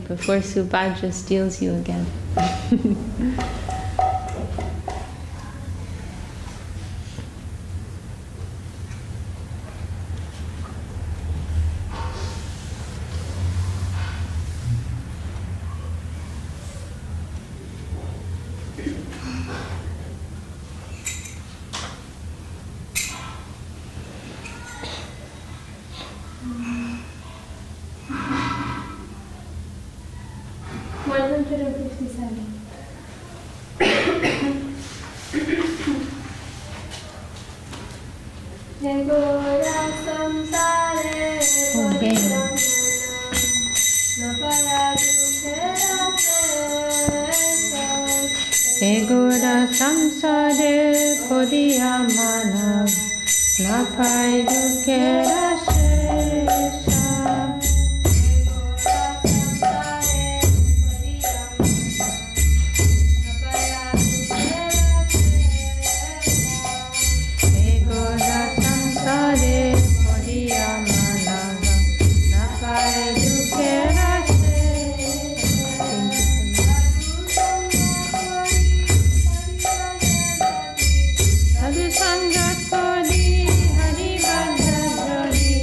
Before Subhadra steals you again. Egora samsare podiya manav napai dukera shesha. Egora samsare podiya manav napai dukera Sangat Podi Hari Bhadra Jodi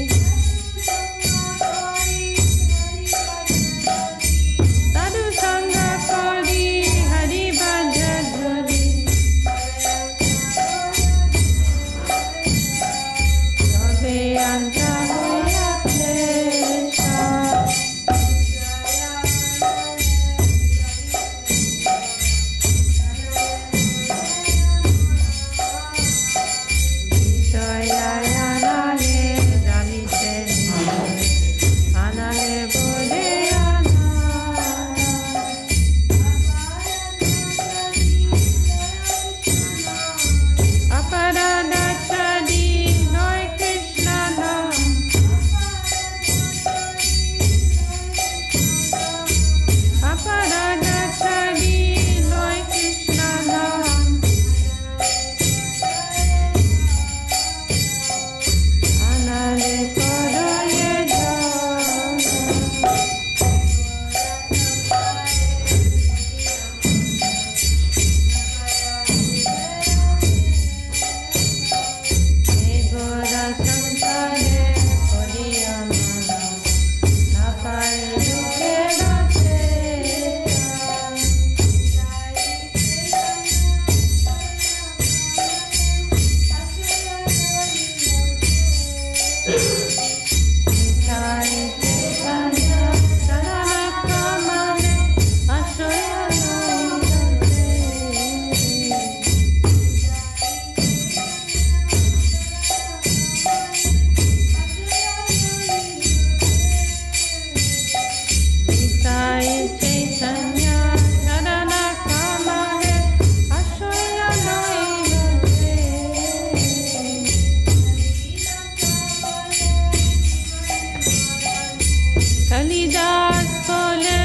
Haridas bole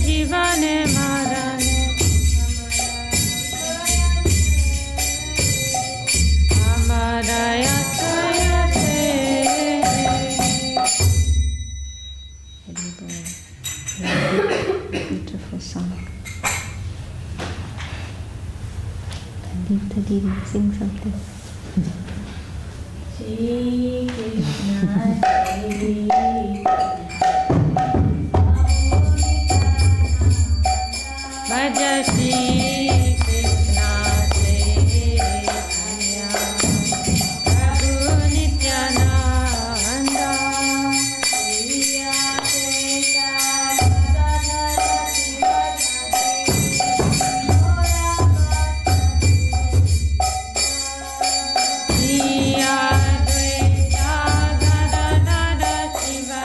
jivane marane Amaraya sayate. Beautiful song. Didi, sing something. Shri Krishna Bhaja Shri Krishna Chaitanya Prabhu Nityananda Shri Advaita Gadadara Shiva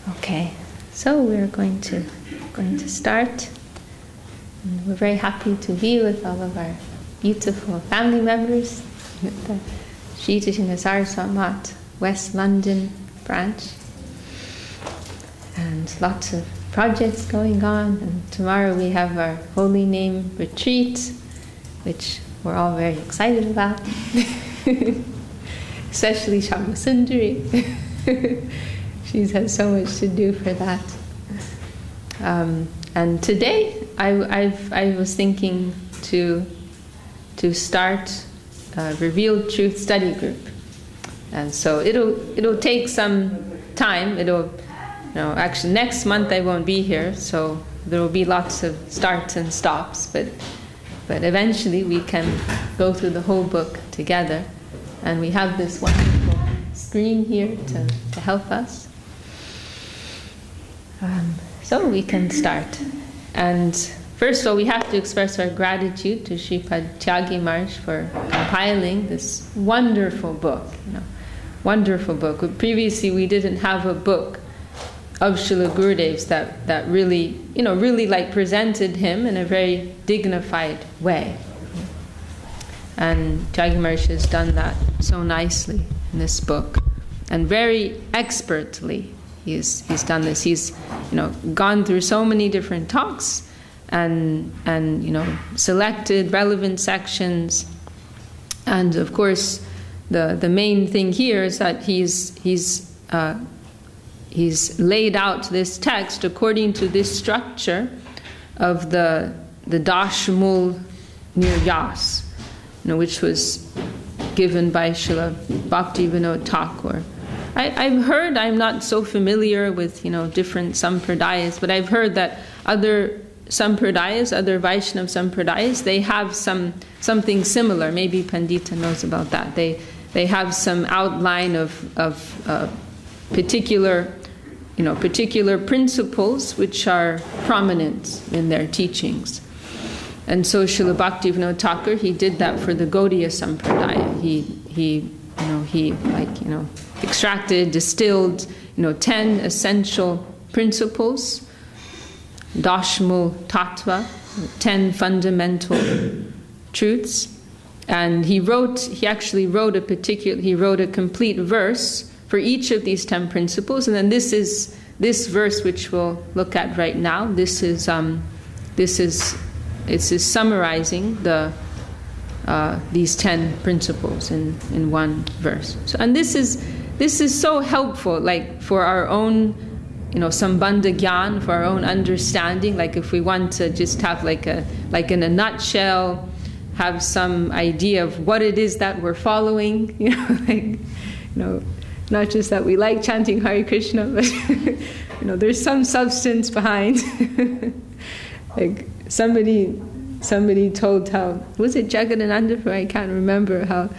Okay, so we're going to start. And we're very happy to be with all of our beautiful family members at the Sri Chaitanya Saraswati Math West London branch, and lots of projects going on. And tomorrow we have our Holy Name retreat, which we're all very excited about, especially Shamasundari. She has so much to do for that. And today I was thinking to start a Revealed Truth study group, and so it'll take some time. Actually next month I won't be here, so there will be lots of starts and stops, but eventually we can go through the whole book together, and we have this wonderful screen here to help us. So we can start. And first of all, we have to express our gratitude to Sripad Tyagi Maharaj for compiling this wonderful book. Wonderful book. Previously, we didn't have a book of Srila Gurudev's that really, really like presented him in a very dignified way. And Tyagi Maharaj has done that so nicely in this book, and very expertly. He's done this. He's gone through so many different talks, and selected relevant sections, and of course the main thing here is that he's laid out this text according to this structure of the Daśa-Mūla-Tattva, which was given by Srila Bhakti Vinod Thakur. I've heard, I'm not so familiar with different sampradayas, but I've heard that other sampradayas, other Vaishnava sampradayas, they have something similar. Maybe Pandita knows about that. They have some outline of particular principles which are prominent in their teachings. And so Srila Bhakti Vinod Thakur, he did that for the Gaudiya Sampradaya. He extracted, distilled, 10 essential principles, Daśa-Mūla-Tattva, 10 fundamental truths. And he wrote a complete verse for each of these 10 principles. And then this verse which we'll look at right now. This is summarizing these 10 principles in one verse. So, and this is so helpful, like for our own, sambandha gyan, for our own understanding. Like if we want to just have like in a nutshell, have some idea of what it is that we're following. Not just that we like chanting Hare Krishna, but there's some substance behind. Like somebody told how, was it Jagadananda? I can't remember, how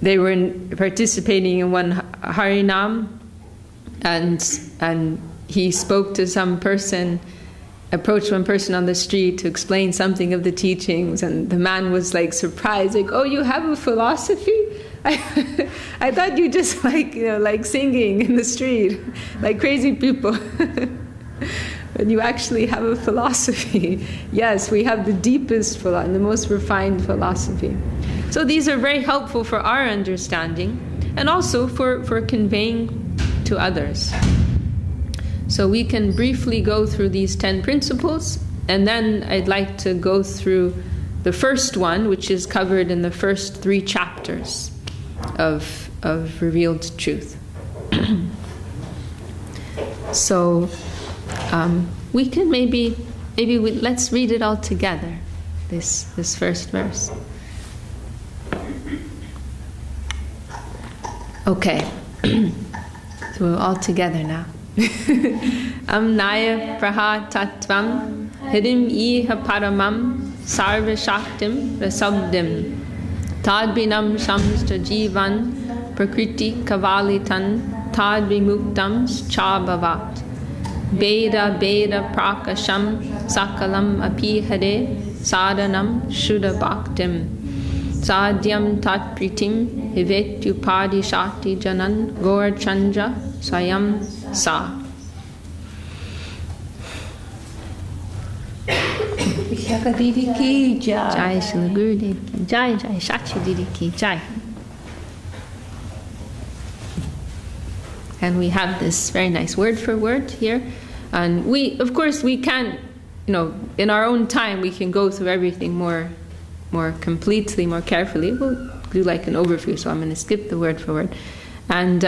they were participating in one Harinam, and he spoke to some person, approached one person on the street to explain something of the teachings, and the man was like surprised, like, "Oh, you have a philosophy? I thought you just like singing in the street, like crazy people." But you actually have a philosophy. Yes, we have the deepest philosophy, the most refined philosophy. So these are very helpful for our understanding, and also for conveying to others. So we can briefly go through these 10 principles, and then I'd like to go through the first one, which is covered in the first 3 chapters of Revealed Truth. So we can let's read it all together, this first verse. Okay, so we're all together now. Amnaya praha tattvam hirim iha paramam sarva shaktim rasabdim tadbinam shamsta jivan prakriti kavalitan tadvimuktam chabhavat Beda prakasham sakalam apihare sadhanam shuddha bhaktim Sadyam tat pritim hivetyupadi shati janan gaur chandra swayam sa. Vishakha Didi ki jai. Jai Srila Gurudev ki jai, Jai Shakti Didi ki jai. And we have this very nice word for word here. And we, of course, we can't, in our own time, we can go through everything more completely, more carefully. We'll do like an overview, so I'm going to skip the word for word. And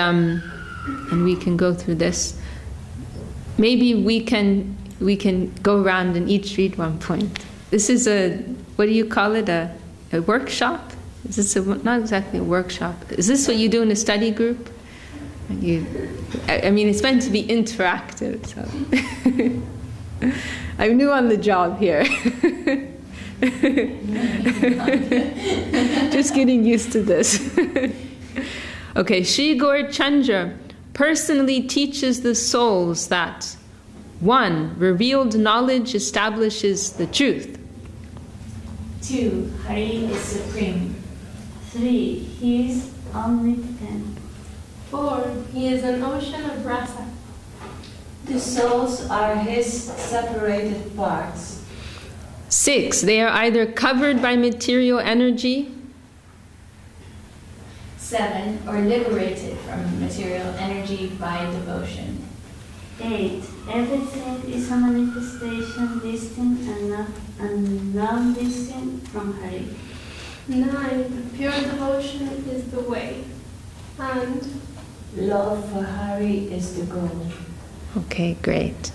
we can go through this. Maybe we can go around and each read one point. This is what do you call it, a workshop? Is this not exactly a workshop? Is this what you do in a study group? It's meant to be interactive, so I'm new on the job here. Just getting used to this. Okay, Sri Gaur Chandra personally teaches the souls that 1. Revealed knowledge establishes the truth. 2. Hari is supreme. 3. He is omnipotent. 4. He is an ocean of rasa. The souls are his separated parts. 6. They are either covered by material energy. 7. Or liberated from material energy by devotion. 8. Everything is a manifestation distinct and non-distinct from Hari. 9. Pure devotion is the way. And love for Hari is the goal. Okay, great.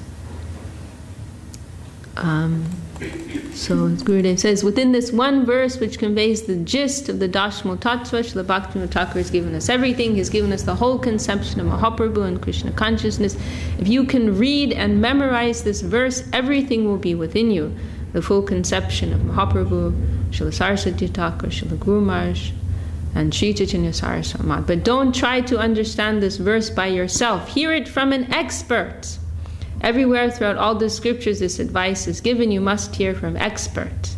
So as Gurudev says, within this one verse which conveys the gist of the Daśa-Mūla-Tattva, Srila Bhakti Thakur has given us everything. He's given us the whole conception of Mahaprabhu and Krishna consciousness. If you can read and memorize this verse, everything will be within you. The full conception of Mahaprabhu, Srila Saraswati Thakur, Srila Guru Maharaj, and Sri Chaitanya Saraswati. But don't try to understand this verse by yourself. Hear it from an expert. Everywhere throughout all the scriptures this advice is given, you must hear from expert.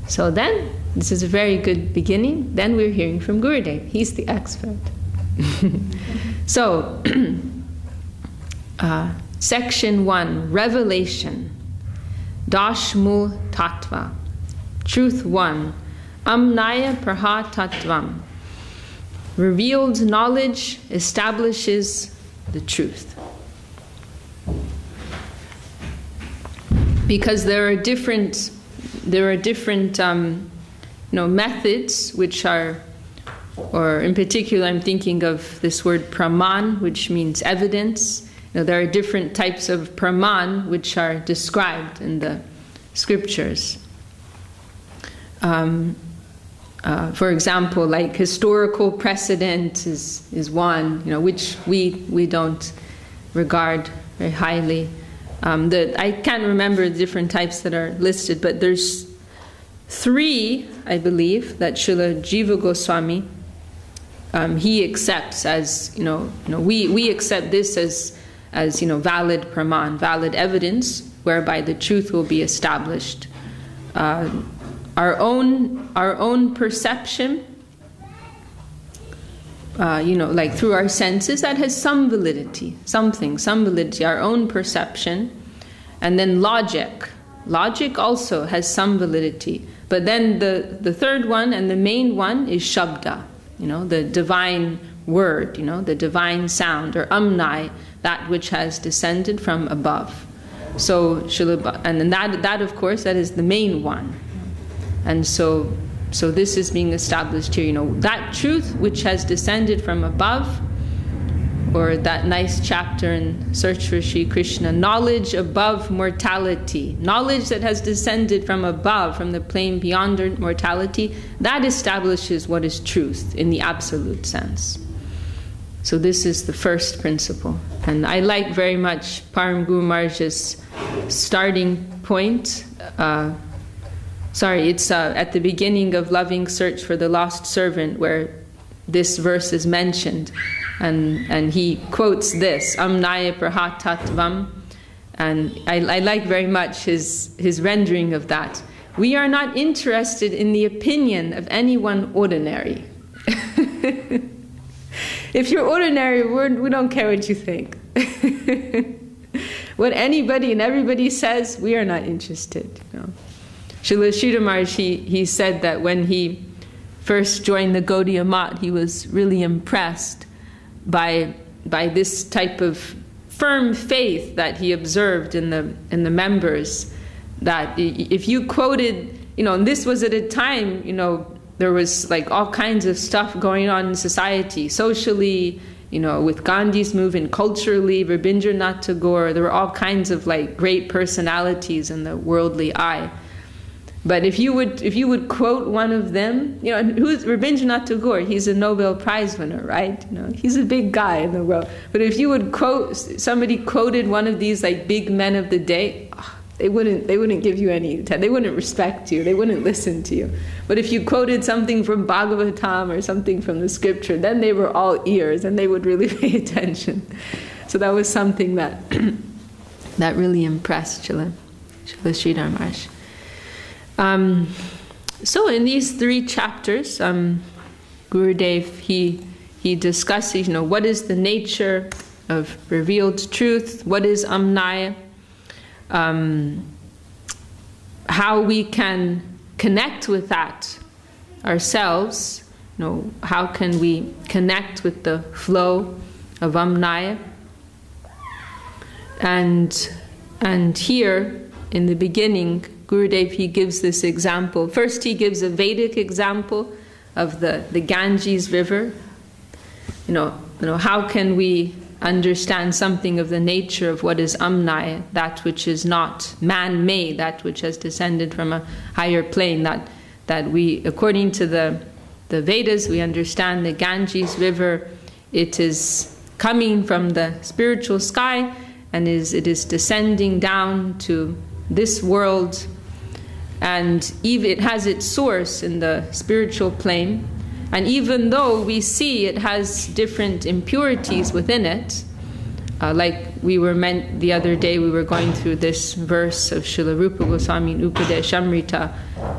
So then, this is a very good beginning. Then we're hearing from Gurudev. He's the expert. So, section 1, Revelation. Daśa-Mūla-Tattva. Truth 1. Amnaya Praha Tattvam. Revealed knowledge establishes the truth. Because there are different methods which are, or in particular I'm thinking of this word praman, which means evidence. There are different types of praman which are described in the scriptures. For example, like historical precedent is one, which we don't regard very highly. I can't remember the different types that are listed, but there's 3, I believe, that Srila Jiva Goswami he accepts as we accept this as valid praman, valid evidence whereby the truth will be established. Our own perception, like through our senses, that has some validity, some validity, our own perception. And then logic also has some validity. But then the third one and the main one is shabda, the divine word, the divine sound, or amnai, that which has descended from above. So and then that of course, that is the main one. And so this is being established here, that truth which has descended from above, or that nice chapter in Search for Sri Krishna, knowledge above mortality, knowledge that has descended from above, from the plane beyond mortality, that establishes what is truth in the absolute sense. So this is the first principle. And I like very much Param Guru Maharaj's starting point. It's at the beginning of Loving Search for the Lost Servant, where this verse is mentioned, and he quotes this, Amnaya Praha Tattvam, and I like very much his rendering of that, we are not interested in the opinion of anyone ordinary. If you're ordinary, we don't care what you think. What anybody and everybody says, we are not interested. Srila Sridhar Maharaj, he said that when he first joined the Gaudiya Math, he was really impressed by this type of firm faith that he observed in the members. That if you quoted, and this was at a time, there was like all kinds of stuff going on in society, socially, with Gandhi's movement, culturally, Rabindranath Tagore, there were all kinds of like great personalities in the worldly eye. But if you would quote one of them, who's Rabindranath Tagore? He's a Nobel Prize winner, right? He's a big guy in the world. But if you would somebody quoted one of these like big men of the day, they wouldn't give you any attention. They wouldn't respect you. They wouldn't listen to you. But if you quoted something from Bhagavatam or something from the scripture, then they were all ears and they would really pay attention. So that was something that that really impressed Srila Sridhar Maharaj. So in these 3 chapters, Gurudev, he discusses, what is the nature of revealed truth, what is Amnaya, how we can connect with that ourselves, how can we connect with the flow of Amnaya. And here, in the beginning, Gurudev, he gives this example. First, he gives a Vedic example of the Ganges River. How can we understand something of the nature of what is Amnaya, that which is not man-made, that which has descended from a higher plane, that we, according to the Vedas, we understand the Ganges River, it is coming from the spiritual sky, and it is descending down to this world, and it has its source in the spiritual plane. And even though we see it has different impurities within it, like we were meant the other day, we were going through this verse of Srila Rupa Goswami in Upadeshamrita,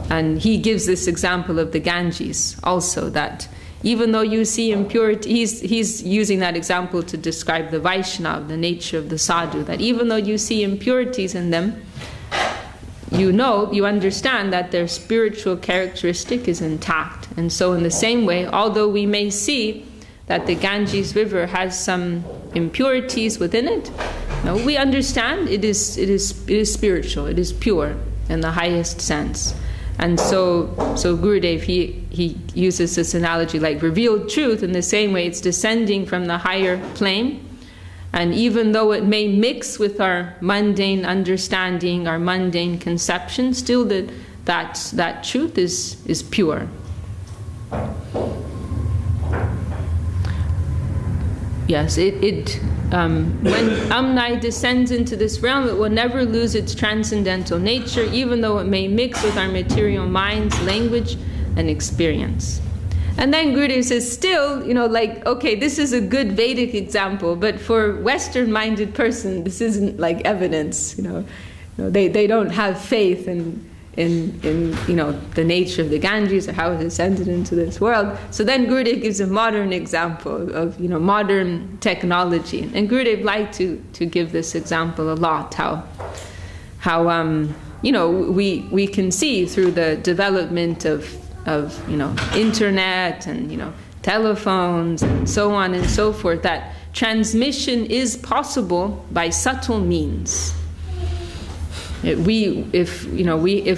and he gives this example of the Ganges also, that even though you see impurity, he's using that example to describe the Vaishnava, the nature of the sadhu, that even though you see impurities in them, you understand that their spiritual characteristic is intact. And so in the same way, although we may see that the Ganges River has some impurities within it, we understand it is spiritual, it is pure in the highest sense. And so Gurudev, he uses this analogy like revealed truth in the same way it's descending from the higher plane. And even though it may mix with our mundane understanding, our mundane conception, still that truth is pure. Yes, when Amnaya descends into this realm, it will never lose its transcendental nature, even though it may mix with our material minds, language, and experience. And then Gurudev says, still, okay, this is a good Vedic example, but for Western-minded person, this isn't like evidence. They don't have faith in the nature of the Ganges or how it ascended into this world. So then Gurudev gives a modern example of modern technology, and Gurudev liked to give this example a lot. How we can see through the development of internet and telephones and so on and so forth, that transmission is possible by subtle means. If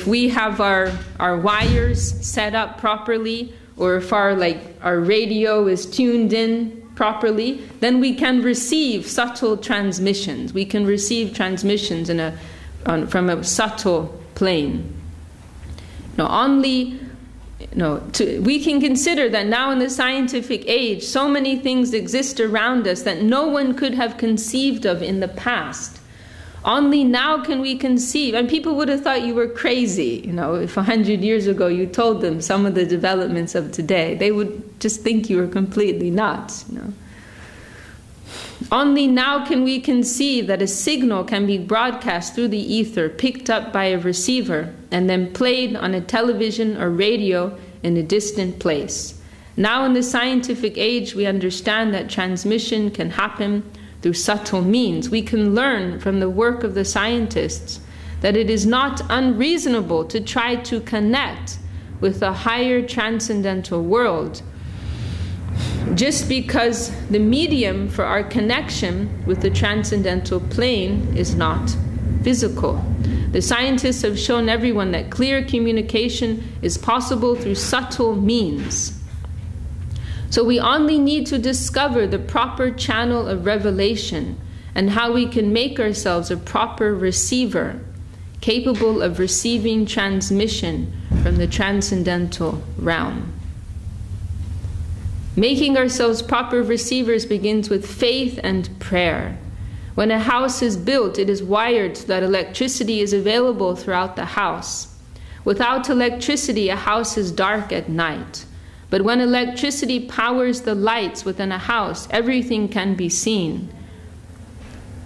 we have our wires set up properly, or if our radio is tuned in properly, then we can receive subtle transmissions. We can receive transmissions from a subtle plane. We can consider that now in the scientific age, so many things exist around us that no one could have conceived of in the past. Only now can we conceive. And people would have thought you were crazy, if 100 years ago you told them some of the developments of today. They would just think you were completely nuts, Only now can we conceive that a signal can be broadcast through the ether, picked up by a receiver, and then played on a television or radio in a distant place. Now in the scientific age, we understand that transmission can happen through subtle means. We can learn from the work of the scientists that it is not unreasonable to try to connect with a higher transcendental world, just because the medium for our connection with the transcendental plane is not physical. The scientists have shown everyone that clear communication is possible through subtle means. So we only need to discover the proper channel of revelation and how we can make ourselves a proper receiver, capable of receiving transmission from the transcendental realm. Making ourselves proper receivers begins with faith and prayer. When a house is built, it is wired so that electricity is available throughout the house. Without electricity, a house is dark at night. But when electricity powers the lights within a house, everything can be seen.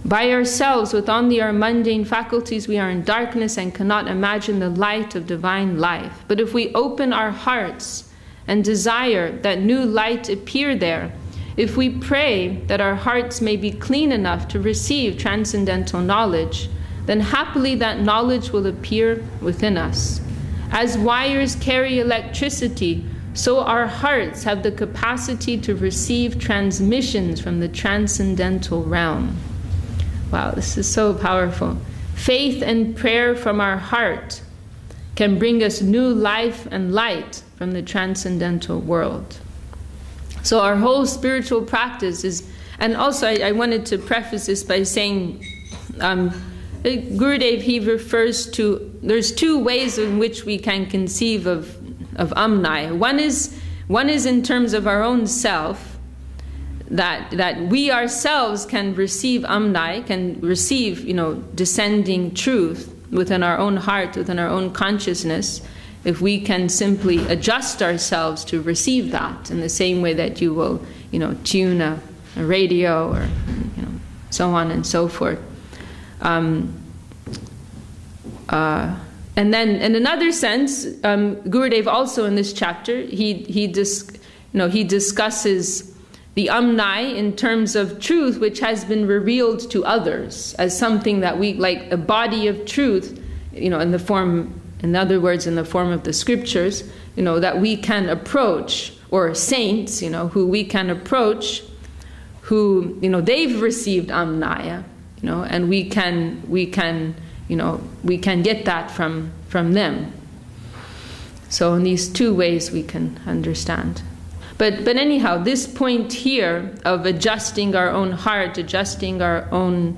By ourselves, with only our mundane faculties, we are in darkness and cannot imagine the light of divine life. But if we open our hearts and desire that new light appear there, if we pray that our hearts may be clean enough to receive transcendental knowledge, then happily that knowledge will appear within us. As wires carry electricity, so our hearts have the capacity to receive transmissions from the transcendental realm. Wow, this is so powerful. Faith and prayer from our heart can bring us new life and light from the transcendental world. So our whole spiritual practice is, and also I wanted to preface this by saying, Gurudev, he refers to, there's two ways in which we can conceive of Amnai. One is in terms of our own self, that we ourselves can receive Amnai, can receive, descending truth within our own heart, within our own consciousness, if we can simply adjust ourselves to receive that in the same way that you will, tune a radio or, so on and so forth. And then, in another sense, Gurudev also in this chapter, he discusses the Amnai in terms of truth which has been revealed to others as something that we, like a body of truth, in the form, in other words, in the form of the scriptures, that we can approach, or saints, who we can approach, who, they've received Amnaya, and we can get that from them. So in these two ways we can understand. But anyhow, this point here of adjusting our own heart, adjusting our own,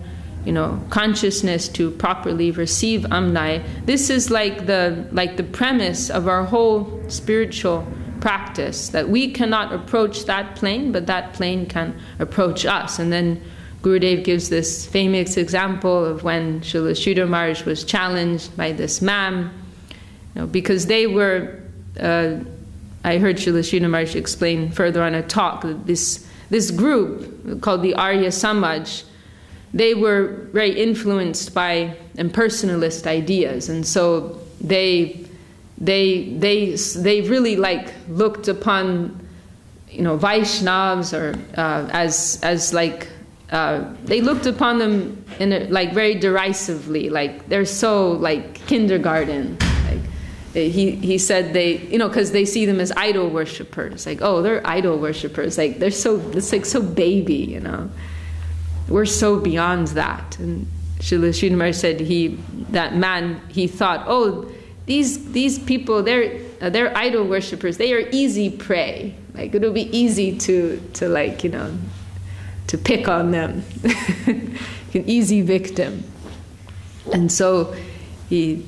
consciousness to properly receive Amnai, this is like the premise of our whole spiritual practice, that we cannot approach that plane, but that plane can approach us. And then Gurudev gives this famous example of when Srila Sridhar Maharaj was challenged by this man, because they were, I heard Srila Sridhar Maharaj explain further on a talk, that this group called the Arya Samaj, they were very influenced by impersonalist ideas, and so they really looked upon Vaishnavas or as like. They looked upon them very derisively, like they're so kindergarten. He said because they see them as idol worshippers, they're idol worshippers, they're so baby, We're so beyond that. And Srila Sridhar Maharaj said he thought, these people, they're idol worshippers, they are easy prey. It'll be easy to pick on them, an easy victim. And so he,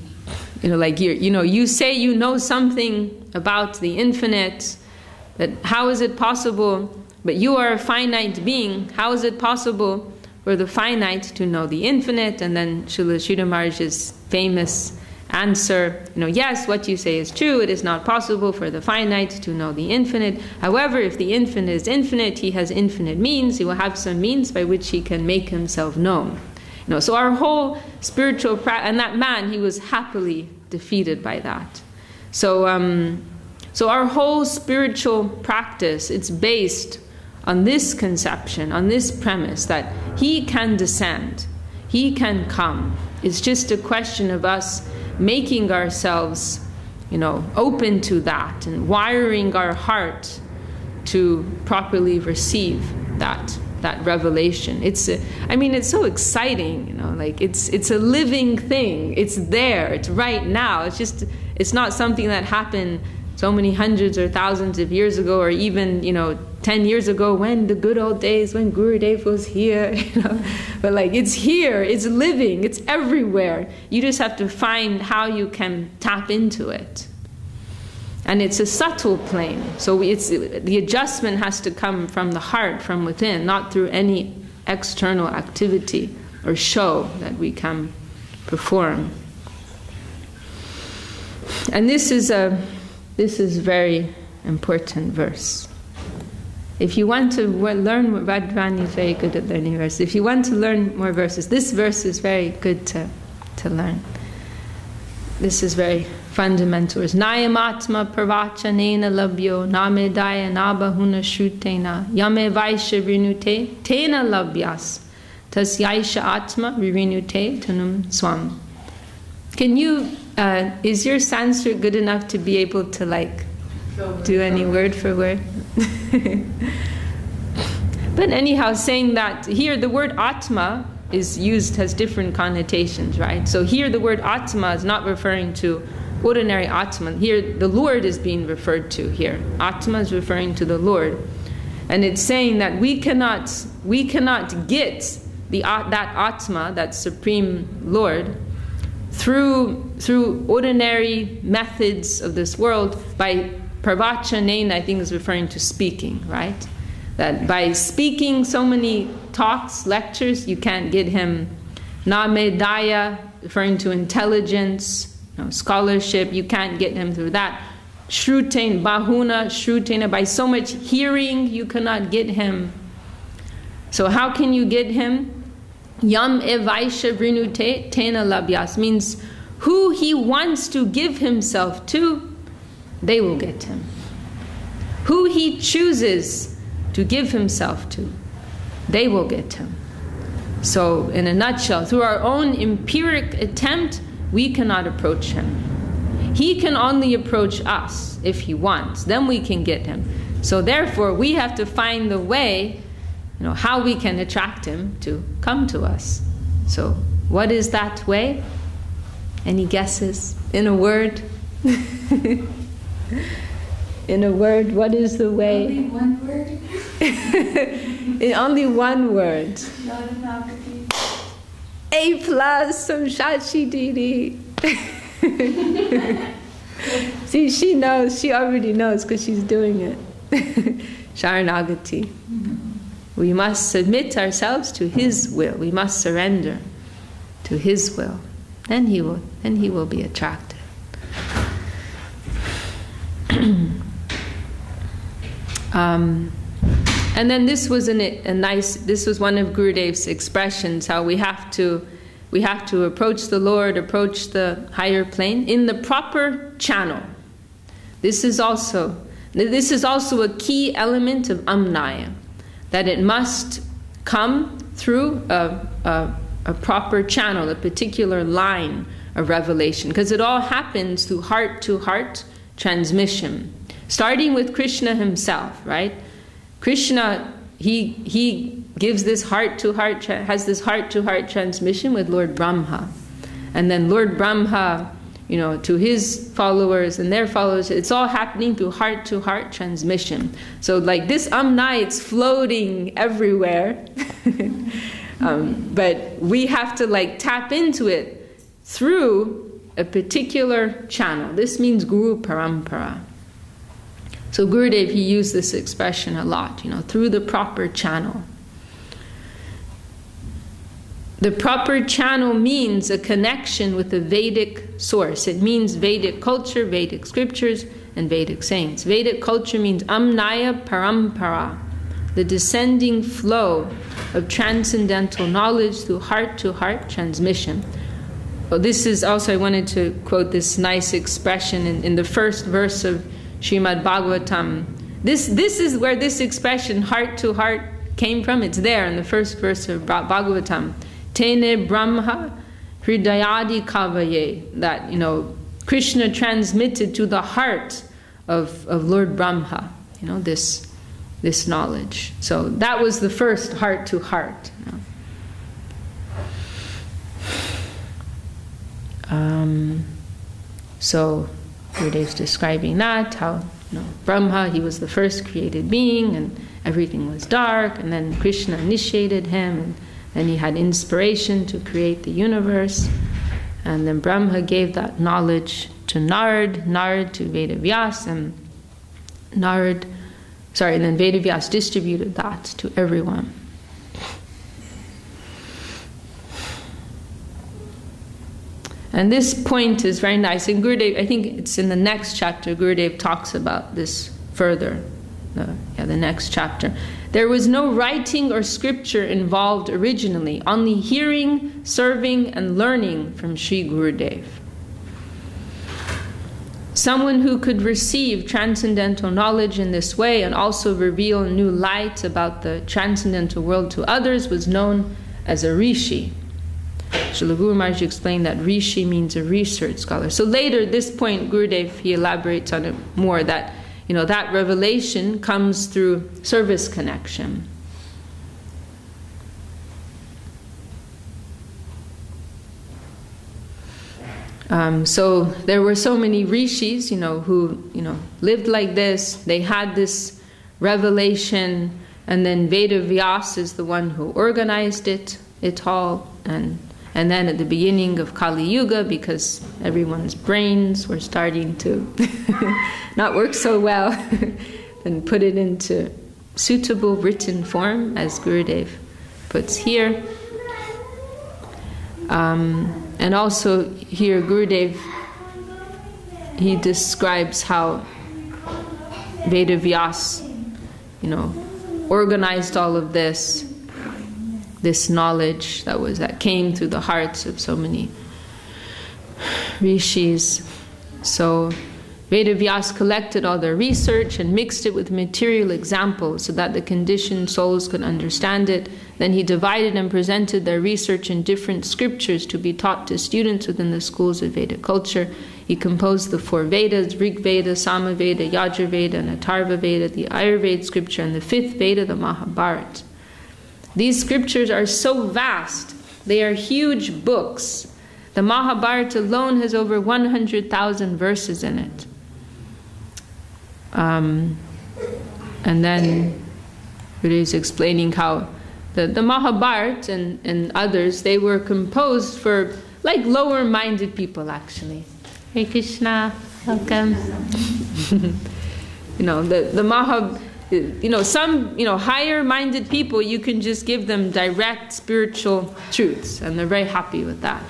you say you know something about the infinite, that how is it possible, but you are a finite being, how is it possible for the finite to know the infinite? And then Srila Sridhar Maharaj's famous answer, yes, what you say is true. It is not possible for the finite to know the infinite. However, if the infinite is infinite, he has infinite means. He will have some means by which he can make himself known. So our whole spiritual practice, and that man, he was happily defeated by that. So our whole spiritual practice, it's based on this conception, on this premise that he can descend, he can come. It's just a question of us making ourselves, open to that and wiring our heart to properly receive that revelation. It's so exciting, it's a living thing. It's there. It's right now. It's not something that happened so many hundreds or thousands of years ago, or even 10 years ago, when the good old days when Gurudev was here. But it's here. It's living. It's everywhere. You just have to find how you can tap into it. And it's a subtle plane. So the adjustment has to come from the heart, from within, not through any external activity or show that we can perform. And this is a very important verse. If you want to learn, Radhani is very good at learning verses. If you want to learn more verses, this verse is very good to learn. This is very fundamental. Nayamatma pravachanena labhyo namedaya nabahuna shrutena yame vaisha rinute tena labhyas tasyaisha atma virinute tanum swam. Can you, is your Sanskrit good enough to be able to do any word for word? But anyhow, saying that here the word Atma is used, has different connotations, right? So here the word Atma is not referring to ordinary Atman. Here the Lord is being referred to here. Atma is referring to the Lord. And it's saying that we cannot get that Atma, that Supreme Lord, through ordinary methods of this world. By pravachanena, I think is referring to speaking, right? That by speaking so many talks, lectures, you can't get him. Namedaya, referring to intelligence, scholarship, you can't get him through that. Shruten, bahuna, shrutena, by so much hearing, you cannot get him. So how can you get him? Yam evaisha vrinute tena labhyas, means who he wants to give himself to, they will get him. Who he chooses to give himself to, they will get him. So in a nutshell, through our own empiric attempt, we cannot approach him. He can only approach us if he wants. Then we can get him. So therefore, we have to find the way, how we can attract him to come to us. So what is that way? Any guesses? In a word? In a word, what is the way? Only one word? In only one word. A+ from Shachi Didi. See, she knows. She already knows because she's doing it. Sharanagati. We must submit ourselves to his will. We must surrender to his will. Then he will be attracted. And then this was this was one of Gurudev's expressions, how we have to approach the Lord, approach the higher plane in the proper channel. This is also a key element of Amnaya, that it must come through a proper channel, a particular line of revelation, because it all happens through heart-to-heart transmission, starting with Krishna himself, right? Krishna, he gives this heart-to-heart, has this heart-to-heart transmission with Lord Brahma. And then Lord Brahma, to his followers and their followers, it's all happening through heart-to-heart transmission. So like this Amnai, it's floating everywhere. But we have to tap into it through a particular channel. This means Guru Parampara. So Gurudev, he used this expression a lot, through the proper channel. The proper channel means a connection with the Vedic source. It means Vedic culture, Vedic scriptures, and Vedic sayings. Vedic culture means Amnaya Parampara, the descending flow of transcendental knowledge through heart-to-heart transmission. Well, this is also, I wanted to quote this nice expression in the first verse of Srimad Bhagavatam. This is where this expression, heart-to-heart, came from. It's there in the first verse of Bhagavatam. Tene Brahma Hridayadi Kavaye, that, Krishna transmitted to the heart of Lord Brahma, this knowledge. So that was the first heart to heart. So Gurudev's describing that, how Brahma, he was the first created being, and everything was dark, and then Krishna initiated him, and then he had inspiration to create the universe, and then Brahma gave that knowledge to Narad to Vedavyas, and then Vedavyas distributed that to everyone. And this point is very nice. And Gurudev, I think it's in the next chapter, Gurudev talks about this further. The next chapter. There was no writing or scripture involved originally, only hearing, serving, and learning from Sri Gurudev. Someone who could receive transcendental knowledge in this way and also reveal new light about the transcendental world to others was known as a rishi. Srila Guru Maharaj explained that rishi means a research scholar. So later, at this point, Gurudev, he elaborates on it more, that that revelation comes through service connection. So there were so many rishis, who, lived like this. They had this revelation, and then Vedavyas is the one who organized it all, and then at the beginning of Kali Yuga, because everyone's brains were starting to not work so well, then put it into suitable written form, as Gurudev puts here. And also here Gurudev, he describes how Vedavyas, organized all of this knowledge that came through the hearts of so many rishis. So Vedavyas collected all their research and mixed it with material examples so that the conditioned souls could understand it. Then he divided and presented their research in different scriptures to be taught to students within the schools of Vedic culture. He composed the 4 Vedas, Rig Veda, Sama Veda, Yajur Veda, and Atharva Veda, the Ayurveda scripture, and the 5th Veda, the Mahabharata. These scriptures are so vast. They are huge books. The Mahabharata alone has over 100,000 verses in it. And then Gurudev is explaining how the Mahabharata and others, they were composed for lower-minded people, actually. Hare Krishna, welcome. The Mahabharata, some higher-minded people, you can just give them direct spiritual truths, and they're very happy with that.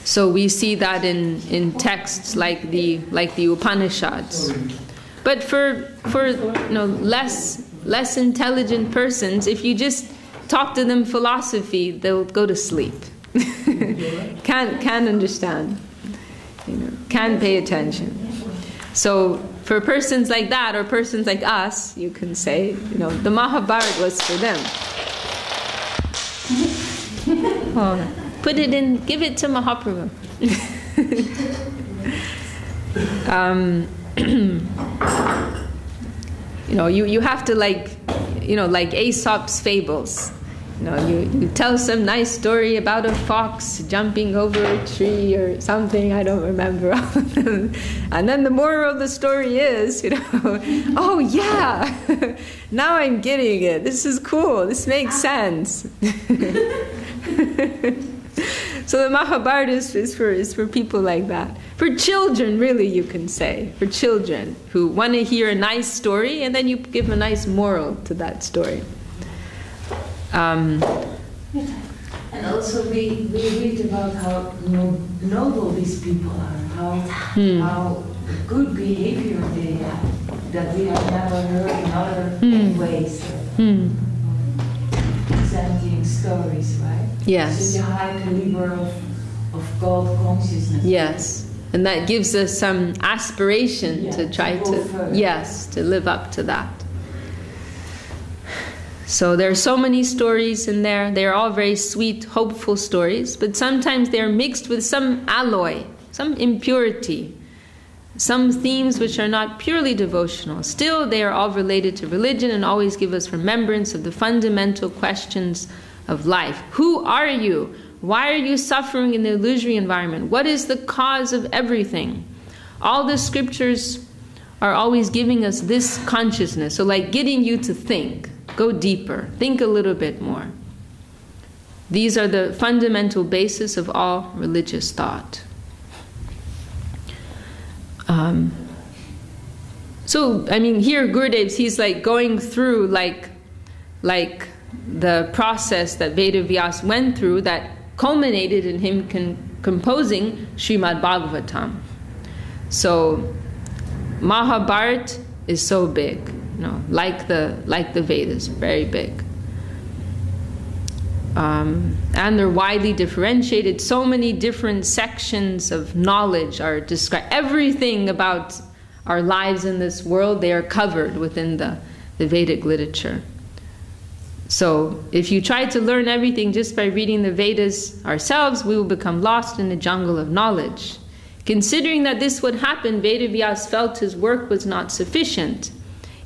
So we see that in texts like the Upanishads. But for less intelligent persons, if you just talk to them philosophy, they'll go to sleep. Can't understand. Can't pay attention. So for persons like that, or persons like us, you can say, the Mahabharata was for them. Put it in, give it to Mahaprabhu. You have to like Aesop's fables. You tell some nice story about a fox jumping over a tree or something, I don't remember. And then the moral of the story is, oh yeah, now I'm getting it. This is cool. This makes sense. So the Mahabharata is for people like that. For children, really, you can say. For children who want to hear a nice story, and then you give a nice moral to that story. And also we read about how noble these people are, how good behavior they have, that we have never heard in other ways. Presenting stories, right? Yes. Such a high caliber of God consciousness. Yes. And that gives us some aspiration to try to live up to that. So there are so many stories in there. They're all very sweet, hopeful stories, but sometimes they're mixed with some alloy, some impurity, some themes which are not purely devotional. Still, they are all related to religion and always give us remembrance of the fundamental questions of life. Who are you? Why are you suffering in the illusory environment? What is the cause of everything? All the scriptures are always giving us this consciousness, so like getting you to think. Go deeper. Think a little bit more. These are the fundamental basis of all religious thought. So, I mean, here Gurudev's, he's like going through like the process that Vedavyas went through that culminated in him composing Srimad Bhagavatam. So, Mahabharata is so big. Like the Vedas, very big. And they're widely differentiated. So many different sections of knowledge are described. Everything about our lives in this world, they are covered within the Vedic literature. So if you try to learn everything just by reading the Vedas ourselves, we will become lost in the jungle of knowledge. Considering that this would happen, Vedavyas felt his work was not sufficient.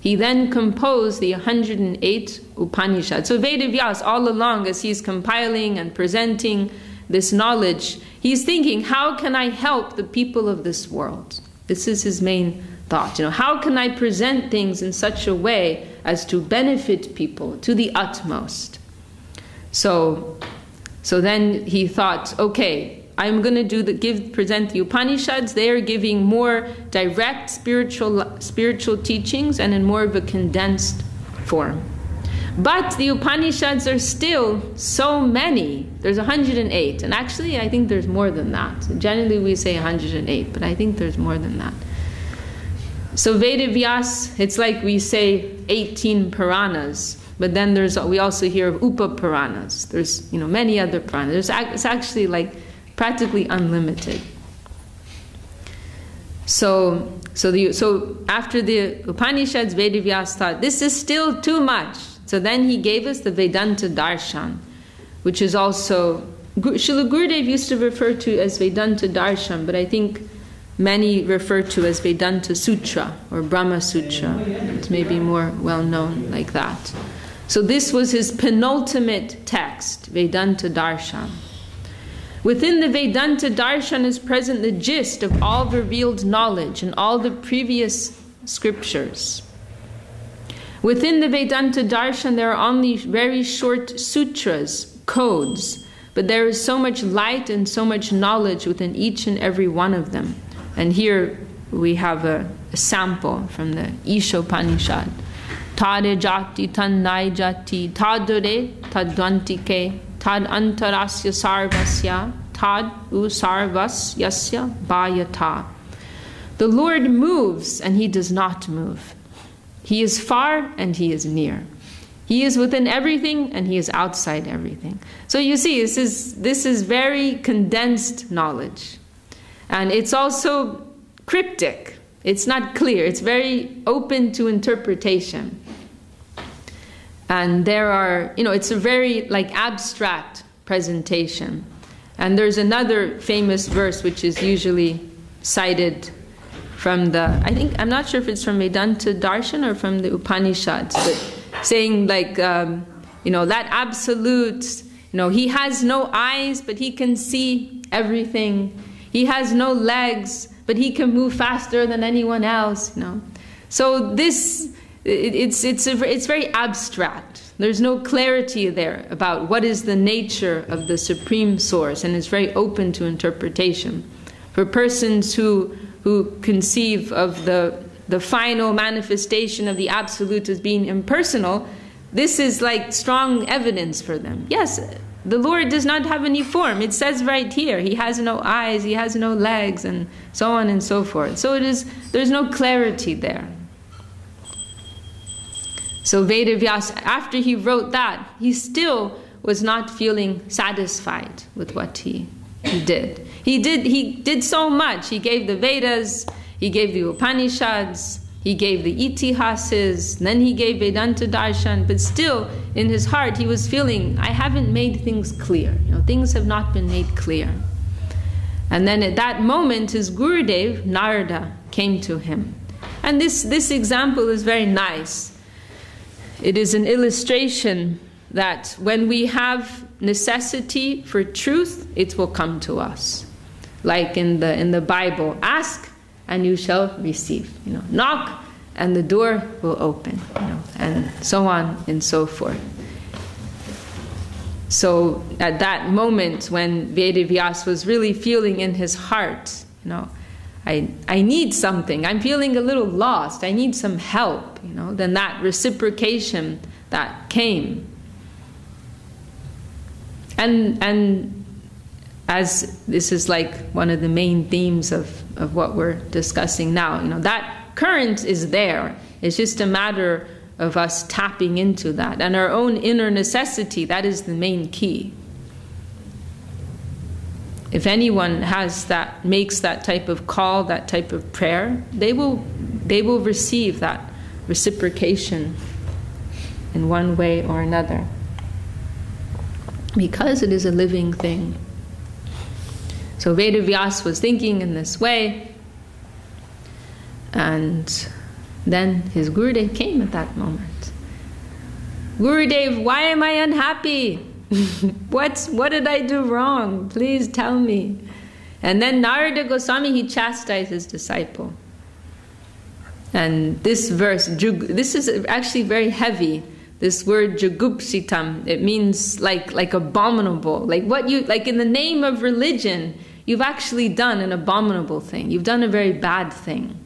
He then composed the 108 Upanishads. So Vedavyas, all along, as he's compiling and presenting this knowledge, he's thinking, how can I help the people of this world? This is his main thought. How can I present things in such a way as to benefit people to the utmost? So then he thought, okay, I'm going to present the Upanishads. They are giving more direct spiritual teachings and in more of a condensed form. But the Upanishads are still so many. There's 108, and actually I think there's more than that. Generally we say 108, but I think there's more than that. So Vedavyas, it's like we say 18 Puranas, but then we also hear of Upa-Puranas. There's many other Puranas. It's actually like practically unlimited. So after the Upanishads, Vedavyas thought, this is still too much. So then he gave us the Vedanta Darshan, which is also, Srila Gurudev used to refer to as Vedanta Darshan, but I think many refer to as Vedanta Sutra or Brahma Sutra. It's maybe more well known like that. So this was his penultimate text, Vedanta Darshan. Within the Vedanta Darshan is present the gist of all revealed knowledge and all the previous scriptures. Within the Vedanta Darshan there are only very short sutras, codes, but there is so much light and so much knowledge within each and every one of them. And here we have a sample from the Ishopanishad. Tade jati tannai jati tadure tadvantike tad antarasya sarvasya tad usarvas yasya bhayata. The Lord moves and he does not move. He is far and he is near. He is within everything and he is outside everything. So you see, this is very condensed knowledge. And it's also cryptic. It's not clear. It's very open to interpretation. And there are, it's a very abstract presentation. And there's another famous verse which is usually cited from I'm not sure if it's from Vedanta Darshan or from the Upanishads, but saying that absolute, he has no eyes, but he can see everything. He has no legs, but he can move faster than anyone else. So this, it's very abstract. There's no clarity there about what is the nature of the supreme source, and it's very open to interpretation. For persons who conceive of the final manifestation of the absolute as being impersonal, this is like strong evidence for them. Yes, the Lord does not have any form. It says right here, he has no eyes, he has no legs, and so on and so forth. So there's no clarity there. So Vedavyasa, after he wrote that, he still was not feeling satisfied with what he did. He did so much. He gave the Vedas, he gave the Upanishads, he gave the Itihasas, then he gave Vedanta Darshan, but still in his heart he was feeling, I haven't made things clear. Things have not been made clear. And then at that moment his Gurudev, Narada, came to him. And this example is very nice. It is an illustration that when we have necessity for truth, it will come to us. Like in the Bible, ask and you shall receive. Knock and the door will open. And so on and so forth. So at that moment when Vedavyasa was really feeling in his heart, I need something. I'm feeling a little lost. I need some help. Then that reciprocation that came. And as this is like one of the main themes of what we're discussing now, that current is there. It's just a matter of us tapping into that. And our own inner necessity, that is the main key. If anyone makes that type of call, that type of prayer, they will receive that reciprocation in one way or another. Because it is a living thing. So Vedavyasa was thinking in this way, and then his Gurudev came at that moment. Gurudev, why am I unhappy? What did I do wrong? Please tell me. And then Narada Goswami, he chastised his disciple. And this verse, this is actually very heavy. This word jugupsitam, it means like abominable. Like in the name of religion, you've actually done an abominable thing. You've done a very bad thing.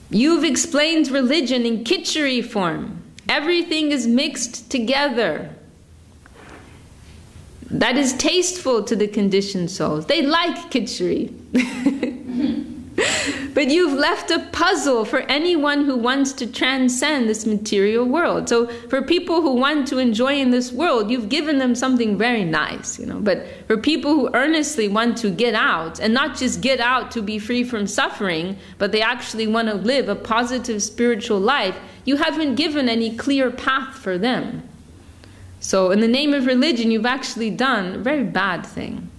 You've explained religion in kitchery form. Everything is mixed together. That is tasteful to the conditioned souls. They like kitchery. But you've left a puzzle for anyone who wants to transcend this material world. So for people who want to enjoy in this world, you've given them something very nice, But for people who earnestly want to get out, and not just get out to be free from suffering, but they actually want to live a positive spiritual life, you haven't given any clear path for them. So in the name of religion, you've actually done a very bad thing.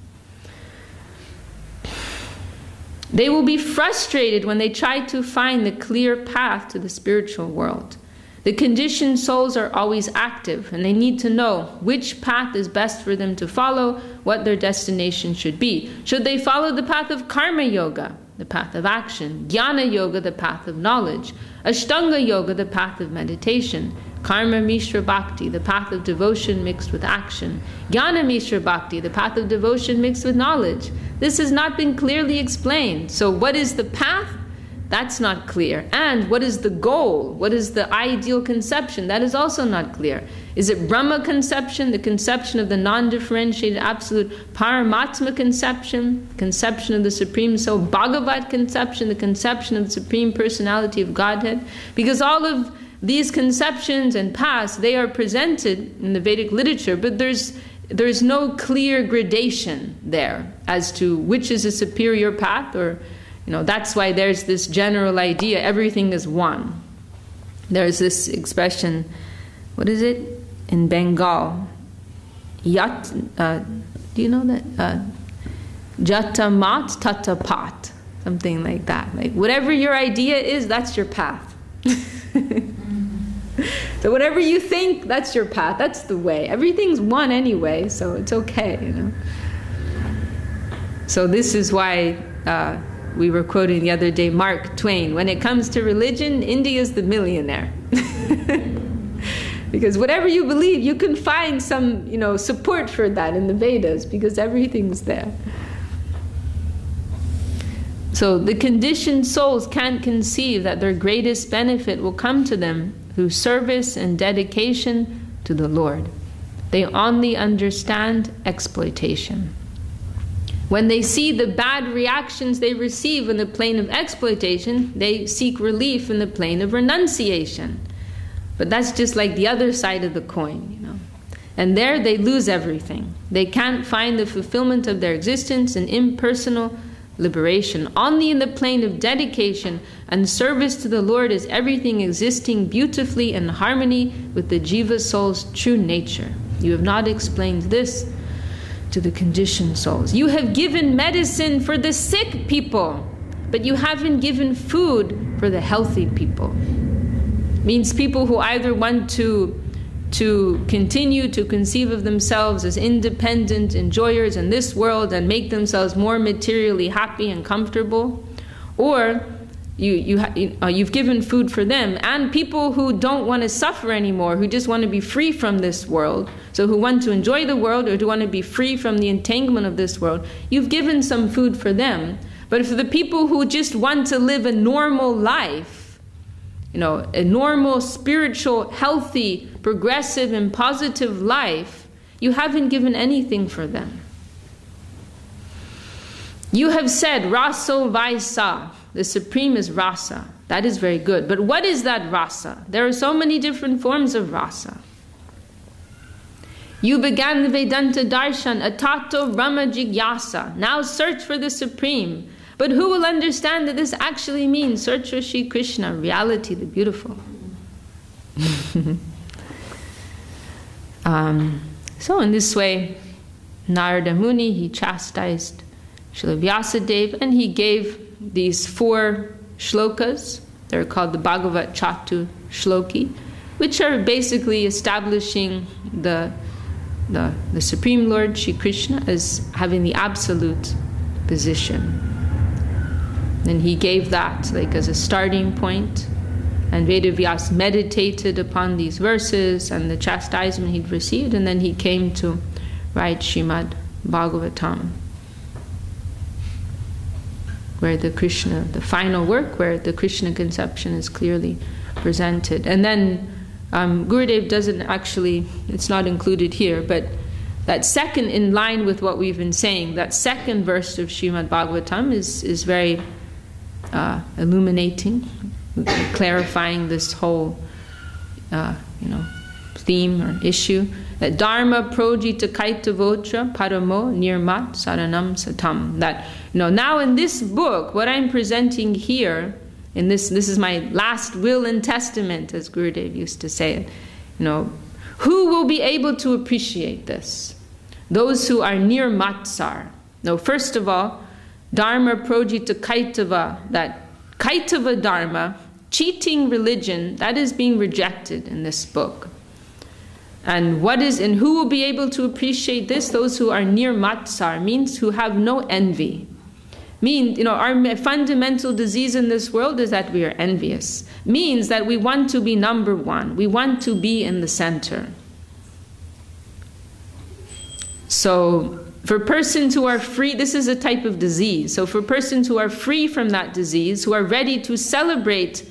They will be frustrated when they try to find the clear path to the spiritual world. The conditioned souls are always active, and they need to know which path is best for them to follow, what their destination should be. Should they follow the path of karma yoga, the path of action, jnana yoga, the path of knowledge, ashtanga yoga, the path of meditation, karma mishra bhakti, the path of devotion mixed with action, jnana mishra bhakti, the path of devotion mixed with knowledge? This has not been clearly explained. So what is the path? That's not clear. And what is the goal? What is the ideal conception? That is also not clear. Is it Brahma conception, the conception of the non-differentiated absolute Paramatma conception, conception of the Supreme Soul, Bhagavat conception, the conception of the Supreme Personality of Godhead? Because all of these conceptions and paths, they are presented in the Vedic literature, but there's no clear gradation there as to which is a superior path, or that's why there's this general idea, everything is one. There's this expression, what is it? In Bengal, do you know that? Jatamat tatapat, something like that. Like whatever your idea is, that's your path. So whatever you think, that's your path, that's the way. Everything's one anyway, so it's okay, So this is why we were quoting the other day Mark Twain. When it comes to religion, India's the millionaire. Because whatever you believe, you can find some, support for that in the Vedas, because everything's there. So the conditioned souls can't conceive that their greatest benefit will come to them through service and dedication to the Lord. They only understand exploitation. When they see the bad reactions they receive in the plane of exploitation, they seek relief in the plane of renunciation. But that's just like the other side of the coin, you know. And there they lose everything. They can't find the fulfillment of their existence in impersonal liberation. Only in the plane of dedication and service to the Lord is everything existing beautifully in harmony with the Jiva soul's true nature. You have not explained this to the conditioned souls. You have given medicine for the sick people, but you haven't given food for the healthy people. Means people who either want to continue to conceive of themselves as independent enjoyers in this world and make themselves more materially happy and comfortable, or you've given food for them, and people who don't want to suffer anymore, who just want to be free from this world, so who want to enjoy the world or who want to be free from the entanglement of this world, you've given some food for them. But for the people who just want to live a normal life, you know, a normal, spiritual, healthy, progressive, and positive life, you haven't given anything for them. You have said, Raso Vaisa, the Supreme is Rasa. That is very good. But what is that Rasa? There are so many different forms of Rasa. You began the Vedanta Darshan, Atato Brahma Jigyasa. Now search for the Supreme. But who will understand that this actually means search for Shri Krishna, reality, the beautiful? So in this way, Narada Muni, he chastised Srila Vyasadeva, and he gave these 4 shlokas. They're called the Bhagavat Chatu Shloki, which are basically establishing the Supreme Lord, Shri Krishna, as having the absolute position. And he gave that like as a starting point. And Vedavyas meditated upon these verses and the chastisement he'd received, and then he came to write Srimad Bhagavatam, where the Krishna, the final work, where the Krishna conception is clearly presented. And then Gurudev doesn't actually, it's not included here, but that second, in line with what we've been saying, that second verse of Srimad Bhagavatam is very illuminating, clarifying this whole theme or issue, that Dharma projita kaitavotra paramo nirmat saranam satam. That now in this book, what I'm presenting here, in this is my last will and testament, as Gurudev used to say it. Who will be able to appreciate this? Those who are near matsar. No, first of all, Dharma projita kaitava, that kaitava dharma, cheating religion, that is being rejected in this book. And who will be able to appreciate this? Those who are near matsar, means who have no envy. Our fundamental disease in this world is that we are envious. Means that we want to be number one. We want to be in the center. So, for persons who are free, this is a type of disease. So for persons who are free from that disease, who are ready to celebrate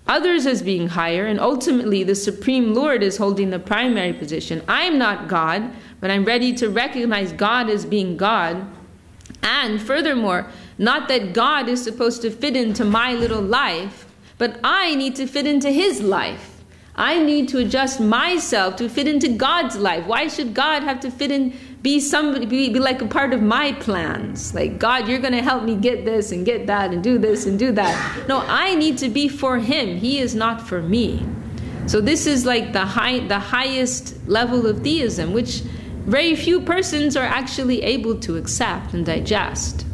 others as being higher, and ultimately the Supreme Lord is holding the primary position. I'm not God, but I'm ready to recognize God as being God. And furthermore, not that God is supposed to fit into my little life, but I need to fit into His life. I need to adjust myself to fit into God's life. Why should God have to fit in, be like a part of my plans? Like, God, you're going to help me get this and get that and do this and do that. No, I need to be for Him. He is not for me. So this is like the highest level of theism, which very few persons are actually able to accept and digest.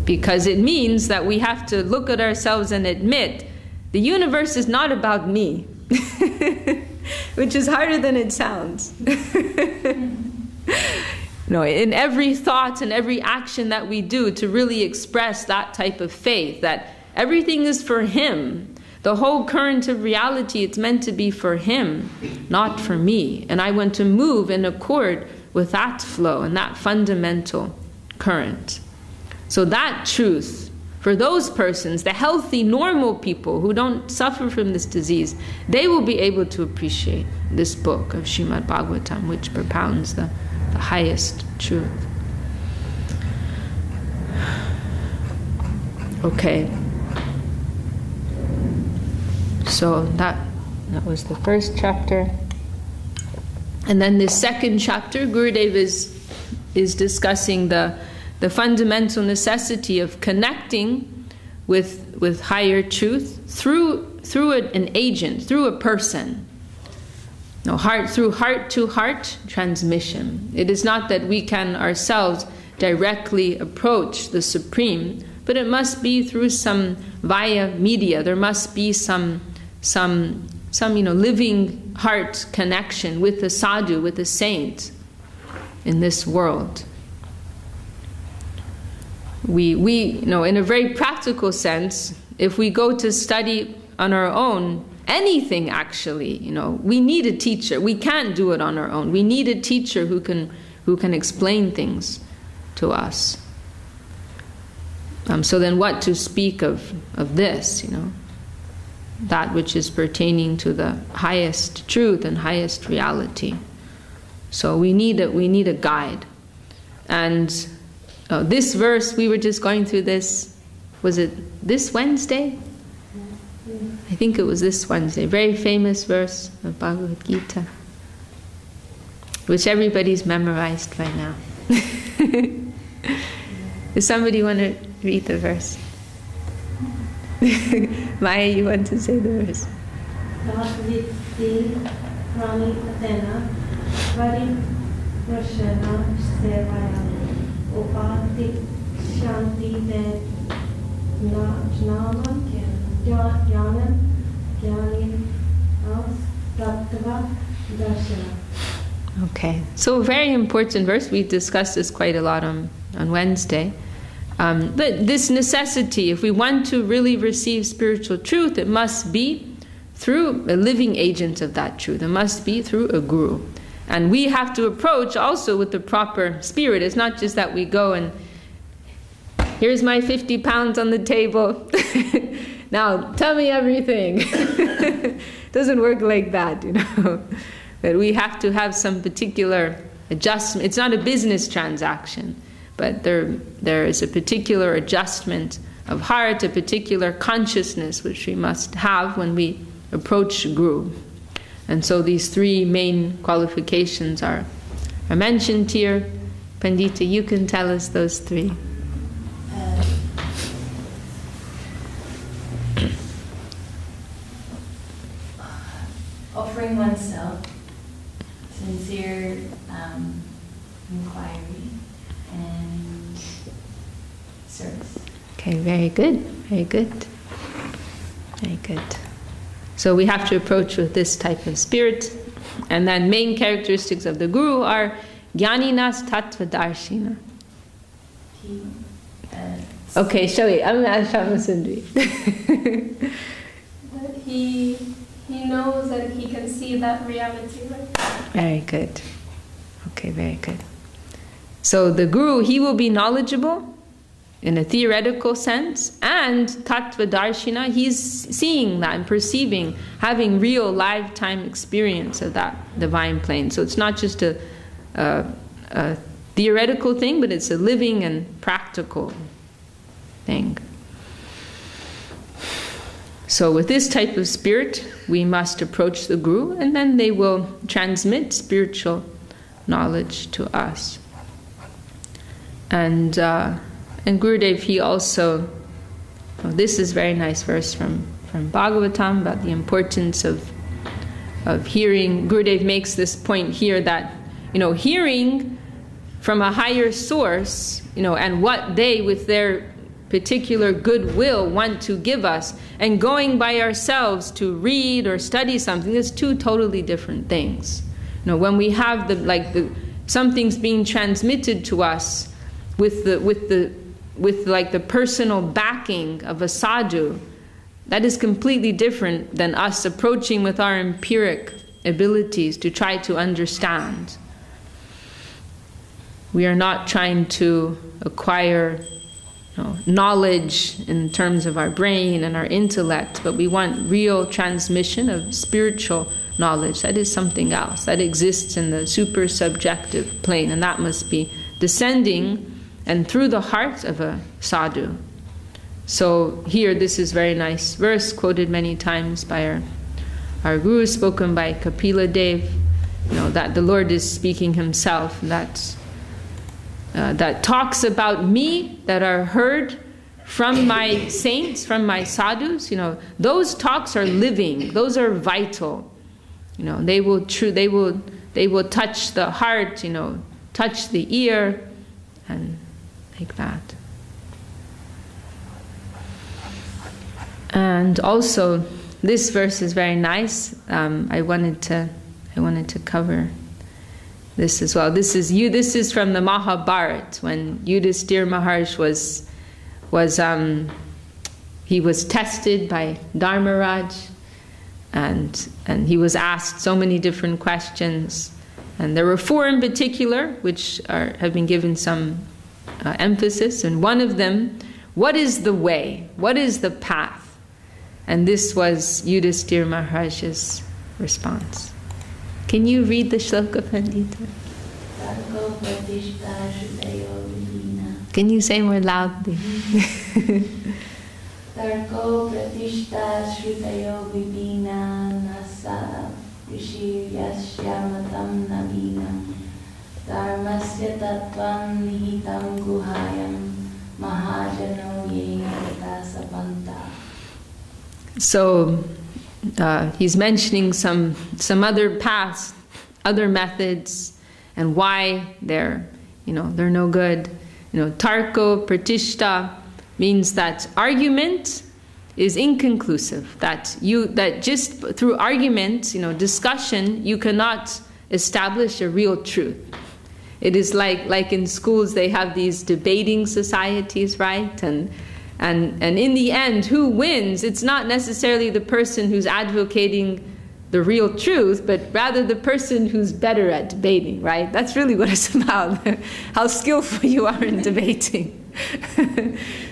Because it means that we have to look at ourselves and admit, the universe is not about me, which is harder than it sounds. No, in every thought and every action that we do to really express that type of faith, that everything is for Him. The whole current of reality, it's meant to be for Him, not for me. And I want to move in accord with that flow and that fundamental current. So that truth For those persons, the healthy, normal people who don't suffer from this disease, they will be able to appreciate this book of Srimad Bhagavatam, which propounds the highest truth. Okay. So that was the first chapter. And then the second chapter, Gurudev is discussing the fundamental necessity of connecting with higher truth through an agent, through a person. No, through heart-to-heart transmission. It is not that we can ourselves directly approach the Supreme, but it must be through some via media. There must be some living heart connection with the sadhu, with the saint in this world. We in a very practical sense, if we go to study on our own, anything actually, we need a teacher. We can't do it on our own. We need a teacher who can explain things to us. So then what to speak of this, that which is pertaining to the highest truth and highest reality. So we need a guide. And this verse, we were just going through this, was it this Wednesday? I think it was this Wednesday. Very famous verse of Bhagavad Gita, which everybody's memorized by now. Does somebody want to read the verse? Maya, you want to say the verse? Okay, so a very important verse. We discussed this quite a lot on Wednesday. But this necessity, if we want to really receive spiritual truth, it must be through a living agent of that truth. It must be through a guru. And we have to approach also with the proper spirit. It's not just that we go and, here's my 50 pounds on the table. Now, tell me everything. It doesn't work like that, But we have to have some particular adjustment. It's not a business transaction, but there is a particular adjustment of heart, a particular consciousness which we must have when we approach Guru. And so these three main qualifications are mentioned here. Pandita, you can tell us those three. Offering oneself, sincere inquiry, and service. Okay, very good, very good, very good. So we have to approach with this type of spirit. And then main characteristics of the Guru are Jnaninas Tattva Darshina. Okay, show it. I'm Sundri. That he knows that he can see that reality. Right? Very good. Okay, very good. So the Guru, he will be knowledgeable in a theoretical sense, and Tattva Darshina, he's seeing that and perceiving, having real lifetime experience of that divine plane. So it's not just a theoretical thing, but it's a living and practical thing. So with this type of spirit, we must approach the Guru, and then they will transmit spiritual knowledge to us. And Gurudev, he also, this is a very nice verse from Bhagavatam about the importance of hearing. Gurudev makes this point here that, hearing from a higher source, and what they, with their particular goodwill, want to give us, and going by ourselves to read or study something, is two totally different things. When we have something's being transmitted to us with the personal backing of a sadhu, that is completely different than us approaching with our empiric abilities to try to understand. We are not trying to acquire knowledge in terms of our brain and our intellect, but we want real transmission of spiritual knowledge. That is something else. That exists in the super subjective plane, and that must be descending and through the heart of a sadhu. So here, this is very nice verse quoted many times by our guru, spoken by Kapila Dev, that the Lord is speaking himself, that talks about me, that are heard from my saints, from my sadhus. Those talks are living, those are vital. They will touch the heart, touch the ear, and like that. And also, this verse is very nice. I wanted to cover this as well. This is from the Mahabharata, when Yudhishthira Maharaj was tested by Dharmaraj, and he was asked so many different questions, and there were 4 in particular which have been given some emphasis, and one of them, what is the way? What is the path? And this was Yudhishthira Maharaj's response. Can you read the shloka, Pandita? Can you say more loudly? Tarko pratishta shritayo vibhina nasa vishiyasyamatam nabinam dharmasya tattvam nihitam guhayam mahajano yena sapanta. So he's mentioning some other paths, other methods, and why they're no good. Tarko pratishta means that argument is inconclusive. That just through argument, discussion, you cannot establish a real truth. It is like in schools they have these debating societies, right? And in the end, who wins? It's not necessarily the person who's advocating the real truth, but rather the person who's better at debating, right? That's really what it's about, how skillful you are in debating.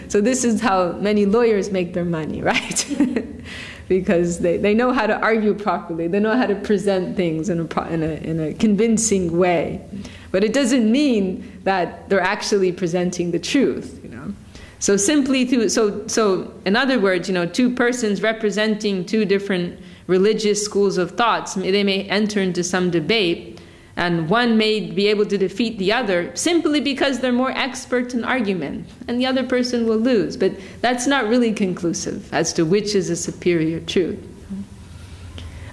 So this is how many lawyers make their money, right? Because they know how to argue properly, they know how to present things in a convincing way. But it doesn't mean that they're actually presenting the truth, So simply so in other words, 2 persons representing 2 different religious schools of thoughts, they may enter into some debate, and one may be able to defeat the other simply because they're more expert in argument, and the other person will lose. But that's not really conclusive as to which is a superior truth.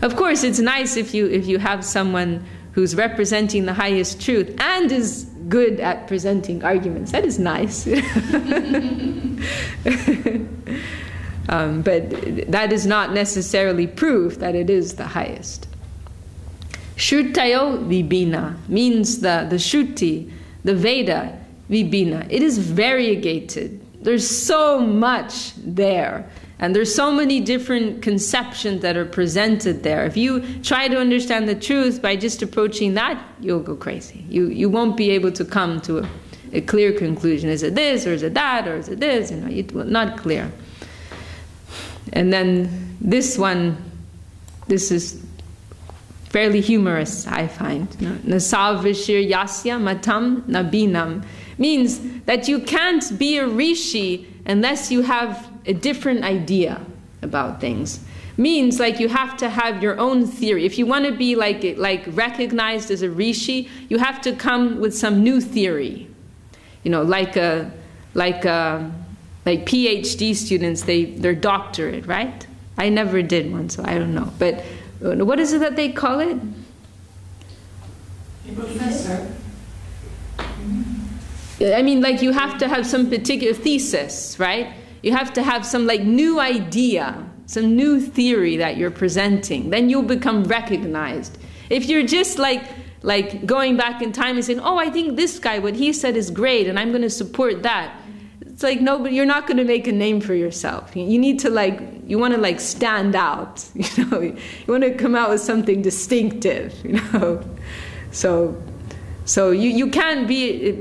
Of course, it's nice if you have someone who's representing the highest truth and is good at presenting arguments. That is nice. But that is not necessarily proof that it is the highest. Shrutayo vibhina means the Shruti, the Veda, vibhina. It is variegated. There's so much there. And there's so many different conceptions that are presented there. If you try to understand the truth by just approaching that, you'll go crazy. You won't be able to come to a clear conclusion. Is it this, or is it that, or is it this? Not clear. And then this one, this is fairly humorous, I find. Nasavishir yasya matam nabinam means that you can't be a rishi unless you have a different idea about things. Means like you have to have your own theory. If you want to be like recognized as a rishi, you have to come with some new theory. Like PhD students, their doctorate, right? I never did one, so I don't know. But what is it that they call it? Professor. I mean, like you have to have some particular thesis, right? You have to have some new idea, some new theory that you're presenting. Then you'll become recognized. If you're just like going back in time and saying, oh, I think this guy, what he said is great, and I'm going to support that. It's like, no, but you're not going to make a name for yourself. You need to you want to stand out, You want to come out with something distinctive, So you can't be,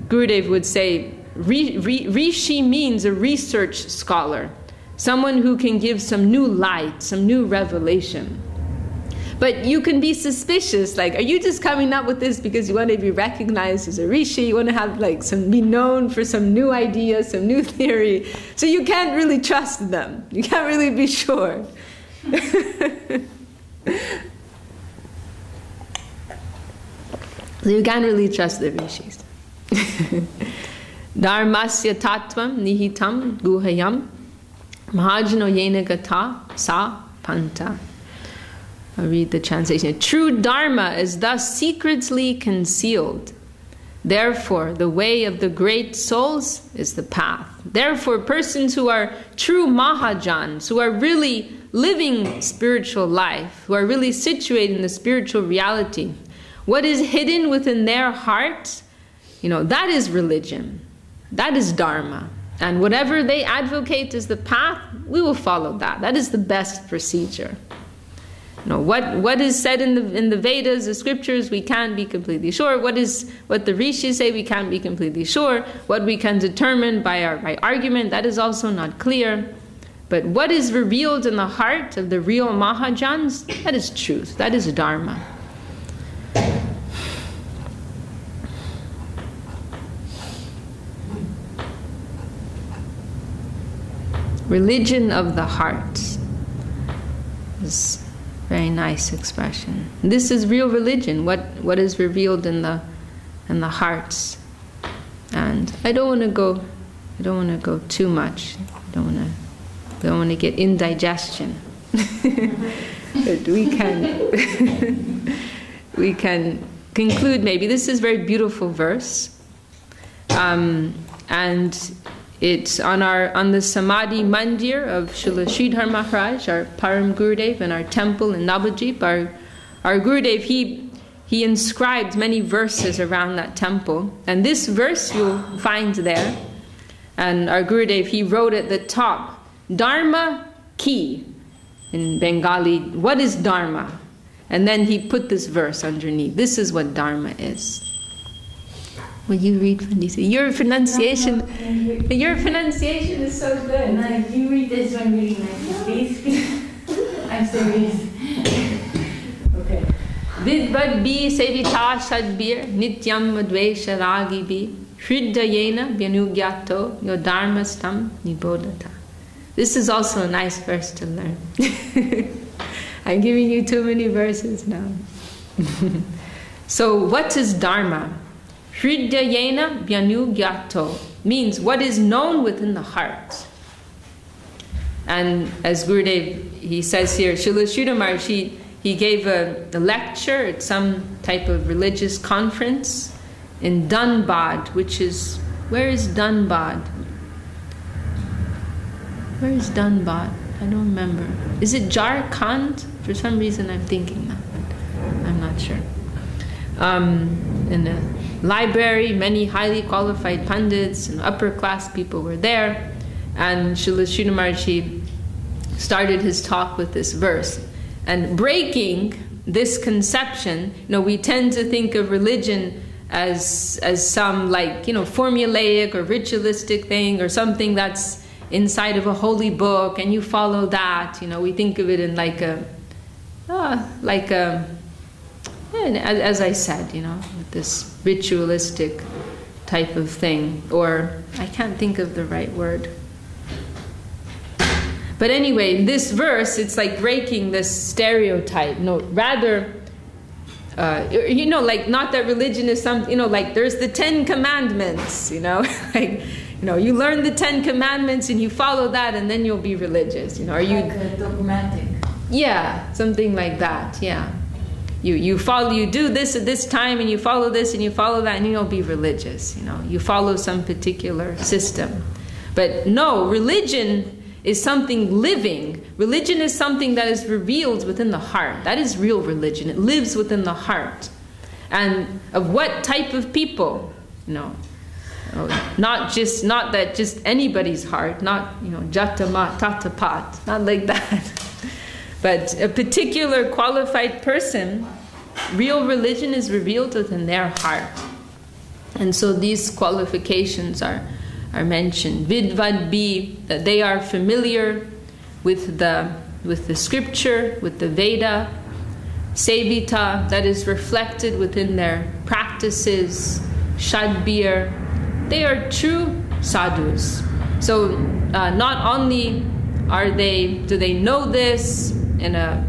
Gurudev would say, Rishi means a research scholar, someone who can give some new light, some new revelation. But you can be suspicious, like, are you just coming up with this because you want to be recognized as a rishi? You want to have be known for some new idea, some new theory. So you can't really trust them. You can't really be sure. So you can't really trust the rishis. Dharmasya tattvam nihitam guhayam mahajano yena gata sa panta. I'll read the translation. True Dharma is thus secretly concealed. Therefore, the way of the great souls is the path. Therefore, persons who are true Mahajans, who are really living spiritual life, who are really situated in the spiritual reality, what is hidden within their hearts, that is religion. That is Dharma. And whatever they advocate as the path, we will follow that. That is the best procedure. What is said in the Vedas, the scriptures, we can't be completely sure. What the rishis say, we can't be completely sure. What we can determine by argument, that is also not clear. But what is revealed in the heart of the real Mahajans, that is truth. That is Dharma. Religion of the heart. This very nice expression. This is real religion. What is revealed in the hearts. And I don't want to go too much. I don't want to get indigestion. But we can conclude maybe. This is a very beautiful verse. And it's on the Samadhi Mandir of Srila Sridhar Maharaj, our Param Gurudev, and our temple in Navadvip. Our Gurudev, he inscribed many verses around that temple. And this verse you'll find there. And our Gurudev, he wrote at the top, Dharma ki, in Bengali, what is Dharma? And then he put this verse underneath. This is what Dharma is. Will you read, Vandisa? Your pronunciation is so good. No, you read this one really nicely, please. I'm serious. Okay. Vidvad bi sevita sadbir nityam madvesha ragi bi hridayena vyanugyato yodharmastam nibodhata. This is also a nice verse to learn. I'm giving you too many verses now. So what is Dharma? Hridayena vyanugyato means what is known within the heart. And as Gurudev, he says here, Srila Sridhar Maharaj, he gave a lecture at some type of religious conference in Dhanbad, which is, where is Dhanbad? Where is Dhanbad? I don't remember. Is it Jharkhand? For some reason I'm thinking that, but I'm not sure. In the library, many highly qualified pundits and upper class people were there, and Srila Sridhar Maharaj started his talk with this verse. And breaking this conception, we tend to think of religion as some formulaic or ritualistic thing, or something that's inside of a holy book and you follow that. We think of it in as I said, with this ritualistic type of thing, or I can't think of the right word. But anyway, this verse, it's like breaking this stereotype. Rather, not that religion is something, there's the 10 Commandments, you learn the 10 Commandments and you follow that and then you'll be religious, Are you dogmatic? Yeah, something like that, yeah. You do this at this time and you follow this and you follow that and you'll be religious, You follow some particular system. But no, religion is something living. Religion is something that is revealed within the heart. That is real religion. It lives within the heart. And of what type of people? Not that just anybody's heart, not jatama tatapat, not like that. But a particular qualified person, real religion is revealed within their heart. And so these qualifications are are mentioned. Vidvad be, that they are familiar with the scripture, with the Veda. Sevita, that is reflected within their practices. Shadbir, they are true sadhus. So not only do they know this in a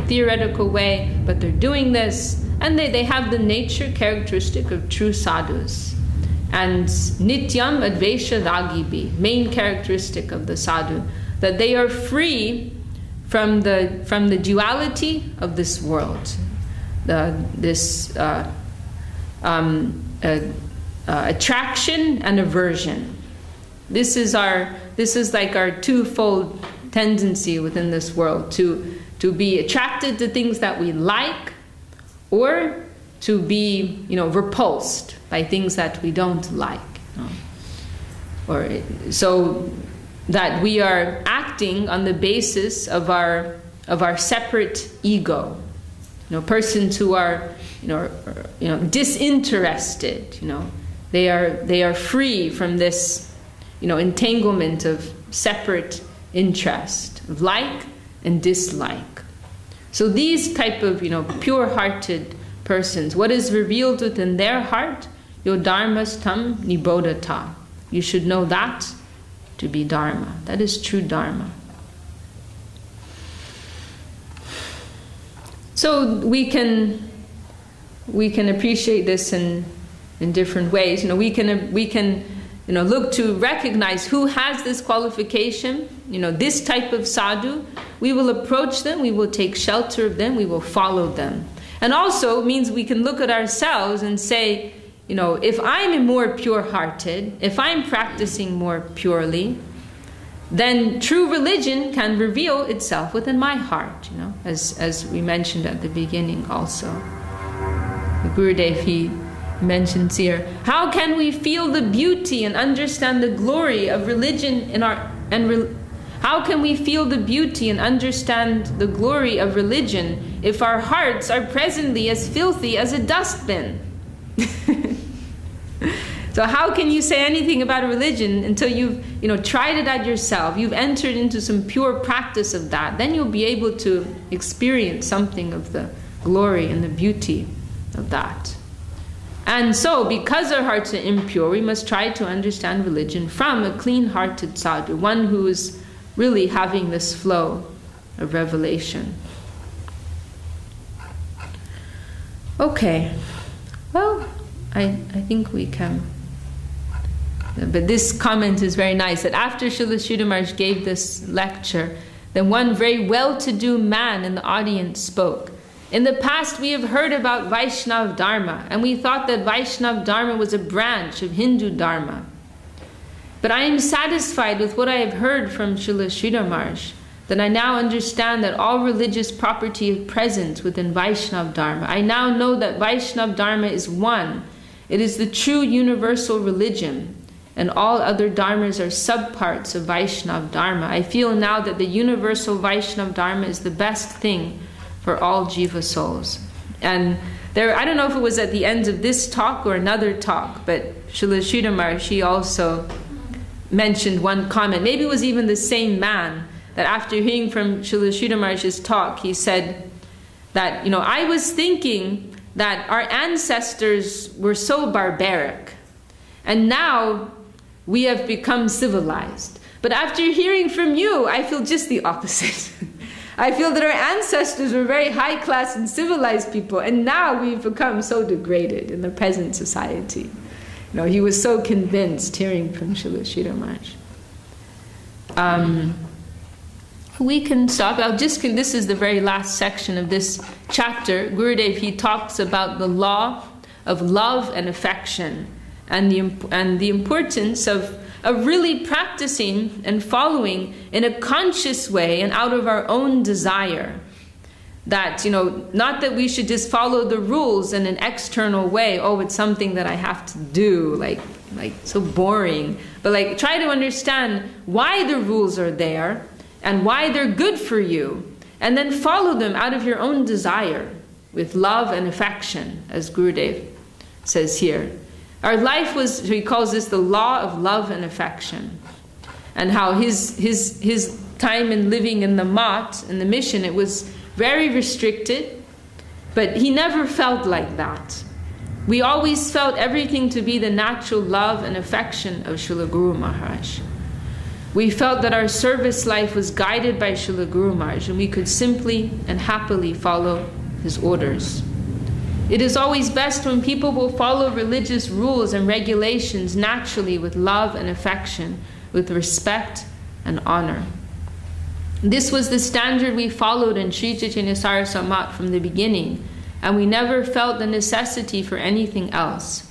theoretical way, but they're doing this, and they have the nature characteristic of true sadhus. And nityam advesha ragibi, main characteristic of the sadhu, that they are free from the duality of this world, attraction and aversion. This is like our twofold tendency within this world, to be attracted to things that we like, or to be, repulsed by things that we don't like. Or so that we are acting on the basis of our separate ego. Persons who are disinterested. They are free from this entanglement of separate interest, of like and dislike. So these type of pure-hearted persons, what is revealed within their heart, yo dharmas tam nibodhata. You should know that to be dharma. That is true dharma. So we can appreciate this in different ways. We can look to recognize who has this qualification. This type of sadhu. We will approach them. We will take shelter of them. We will follow them. And also means we can look at ourselves and say, if I'm more pure-hearted, if I'm practicing more purely, then true religion can reveal itself within my heart, as we mentioned at the beginning also. The Gurudev, he mentions here, how can we feel the beauty and understand the glory of religion how can we feel the beauty and understand the glory of religion if our hearts are presently as filthy as a dustbin? So how can you say anything about a religion until you've tried it out yourself? You've entered into some pure practice of that. Then you'll be able to experience something of the glory and the beauty of that. And so, because our hearts are impure, we must try to understand religion from a clean-hearted sadhu, one who is really having this flow of revelation. Okay, well, I think we can. But this comment is very nice, that after Srila Sridhar Maharaj gave this lecture, then one very well-to-do man in the audience spoke. In the past, we have heard about Vaishnav Dharma, and we thought that Vaishnav Dharma was a branch of Hindu Dharma. But I am satisfied with what I have heard from Srila Sridhar Maharaj, that I now understand that all religious property is present within Vaishnav Dharma. I now know that Vaishnav Dharma is one. It is the true universal religion, and all other dharmas are subparts of Vaishnav Dharma. I feel now that the universal Vaishnav Dharma is the best thing for all jiva souls. And there, I don't know if it was at the end of this talk or another talk, but Srila Sridhar Maharaj, she also mentioned one comment. Maybe it was even the same man, that after hearing from Srila Sridhar Maharaj's talk, he said that, I was thinking that our ancestors were so barbaric, and now we have become civilized. But after hearing from you, I feel just the opposite. I feel that our ancestors were very high-class and civilized people, and now we've become so degraded in the present society. He was so convinced hearing from Srila Sridhar Maharaj. We can stop. This is the very last section of this chapter. Gurudev, he talks about the law of love and affection, and the importance of really practicing and following in a conscious way and out of our own desire. That, not that we should just follow the rules in an external way. Oh, it's something that I have to do, like so boring. But try to understand why the rules are there and why they're good for you, and then follow them out of your own desire with love and affection, as Gurudev says here. Our life was, he calls this the law of love and affection. And how his time in living in the mat, in the mission, it was very restricted, but he never felt like that. We always felt everything to be the natural love and affection of Srila Guru Maharaj. We felt that our service life was guided by Srila Guru Maharaj, and we could simply and happily follow his orders. It is always best when people will follow religious rules and regulations naturally with love and affection, with respect and honor. This was the standard we followed in Sri Chaitanya Saraswati Math from the beginning, and we never felt the necessity for anything else.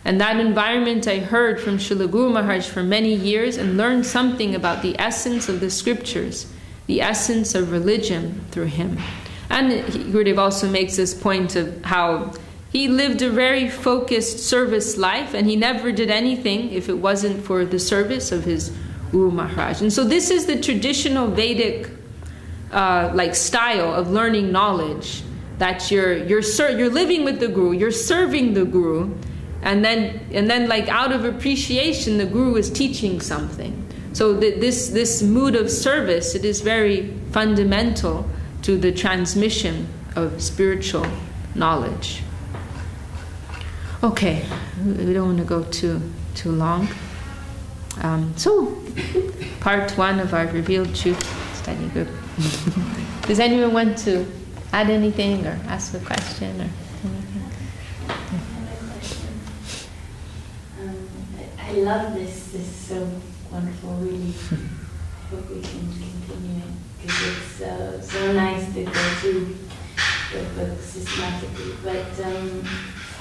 And that environment I heard from Srila Guru Maharaj for many years and learned something about the essence of the scriptures, the essence of religion through him. And Gurudev also makes this point of how he lived a very focused service life, and he never did anything if it wasn't for the service of his Guru Maharaj. And so this is the traditional Vedic style of learning knowledge, that you're living with the Guru, you're serving the Guru, and then like out of appreciation, the Guru is teaching something. So this mood of service, it is very fundamental to the transmission of spiritual knowledge. Okay, we don't want to go too long. So, part 1 of our Revealed Truth study group. Does anyone want to add anything or ask a question or anything? I love this. This is so wonderful. Really hope we can continue it, because it's so nice to go through the book systematically. But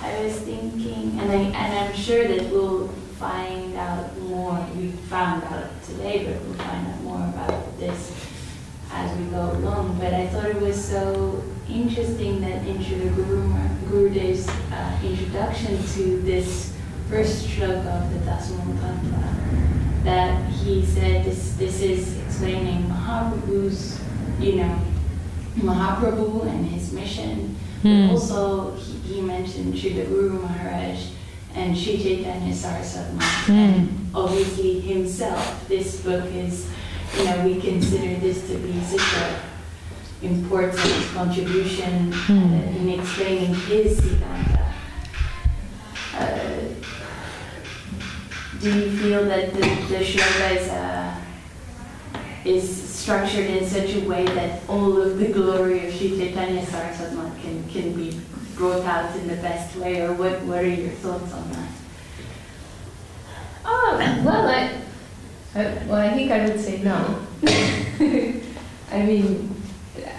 I was thinking, and I'm sure that we'll find out more. We found out today, but we'll find out more about this as we go along. But I thought it was so interesting that in Srila Gurudev's introduction to this first shloka of the Daśa-Mūla-Tattva, that he said this is explaining Mahaprabhu's, Mahaprabhu and his mission. But also he mentioned Srila Guru Maharaj and Sri Chaitanya Saraswati Math, and obviously himself. This book is, we consider this to be such an important contribution in explaining his Siddhanta. Do you feel that the shloka is structured in such a way that all of the glory of Sri Chaitanya Saraswati Math can be brought out in the best way, or what are your thoughts on that? I think I would say no. I mean,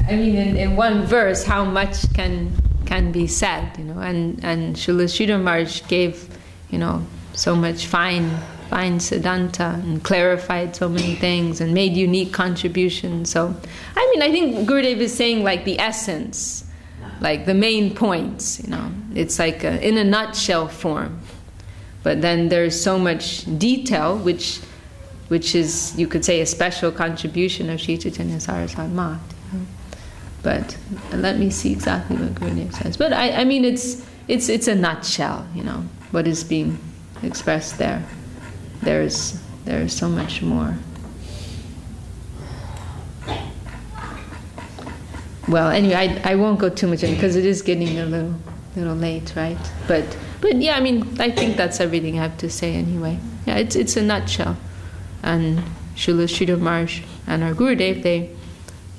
in one verse, how much can be said, and Srila Sridhar Maharaj gave, so much fine Siddhanta and clarified so many things and made unique contributions. So, I think Gurudev is saying like the essence, like the main points, It's like in a nutshell form. But then there's so much detail, which is, you could say, a special contribution of Sri Chaitanya Saraswati Math. But let me see exactly what Gurudev says. But I mean, it's a nutshell, what is being expressed there. There's so much more. Well, anyway, I won't go too much in because it is getting a little late, right? But yeah, I think that's everything I have to say anyway. Yeah, it's a nutshell. And Srila Sridhar Maharaj and our Gurudev,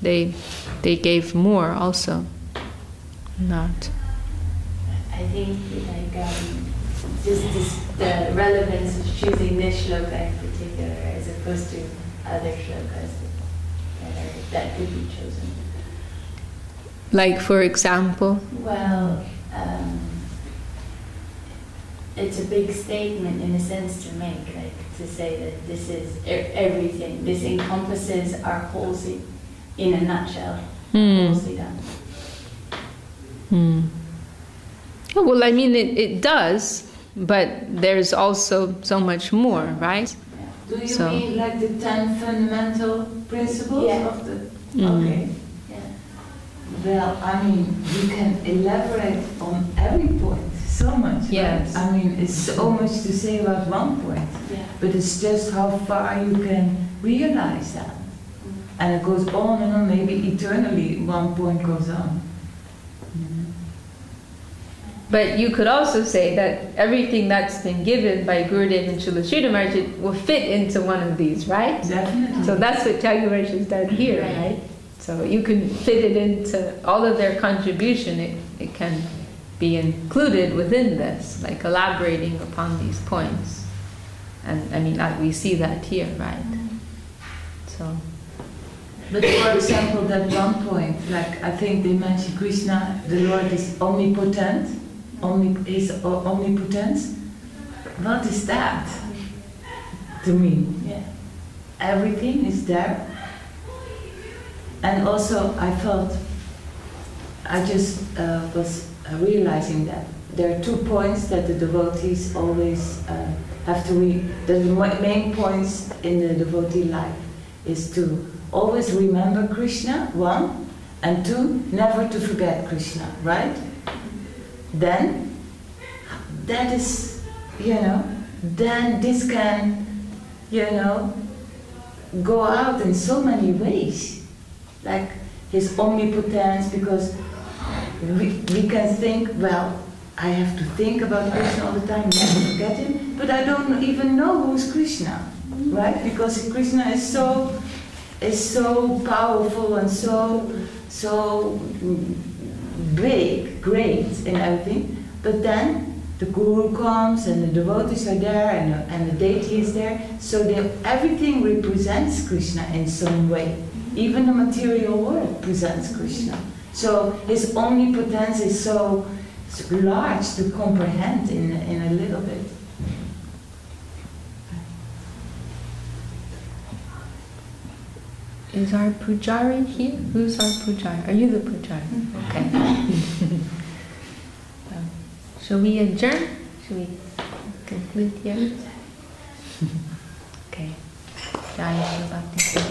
they gave more also. Not. I think just the relevance of choosing this shloka in particular as opposed to other shlokas that could be chosen. Like, for example? Well, it's a big statement in a sense to make, like to say that this is everything. This encompasses our whole in a nutshell. Whole Siddhanta. Oh, well, it does, but there's also so much more, right? Yeah. Do you mean like the 10 fundamental principles of the... Okay. Yeah. Well, you can elaborate on every point. so much. Yes. Right? I mean, it's so much to say about one point, but it's just how far you can realize that. And it goes on and on, maybe eternally one point goes on. But you could also say that everything that's been given by Gurudev and Srila Sridhar Maharaj will fit into one of these, right? Definitely. So that's what Tyagaraja Maharaj has done here, right? So you can fit it into all of their contribution. It can be included within this, like elaborating upon these points. And I mean, we see that here, right? So. But for example, that one point, like I think they mentioned Krishna, the Lord is omnipotent, is omnipotence. What is that to me? Yeah. Everything is there. And also I felt, I just was realizing that there are 2 points that the devotees always have to read. The main points in the devotee life is to always remember Krishna, 1, and 2, never to forget Krishna, right? Then, that is, then this can, go out in so many ways. Like his omnipotence, because we can think, well, I have to think about Krishna all the time, never forget him, but I don't even know who's Krishna, right? Because Krishna is so powerful and so big, great and everything. But then the guru comes and the devotees are there and the deity is there. So everything represents Krishna in some way. Even the material world presents Krishna. So his omnipotence is so large to comprehend in a little bit. Is our pujari here? Who's our pujari? Are you the pujari? Okay. Shall we adjourn? Shall we conclude here? Okay. Jai Shri Bhakti.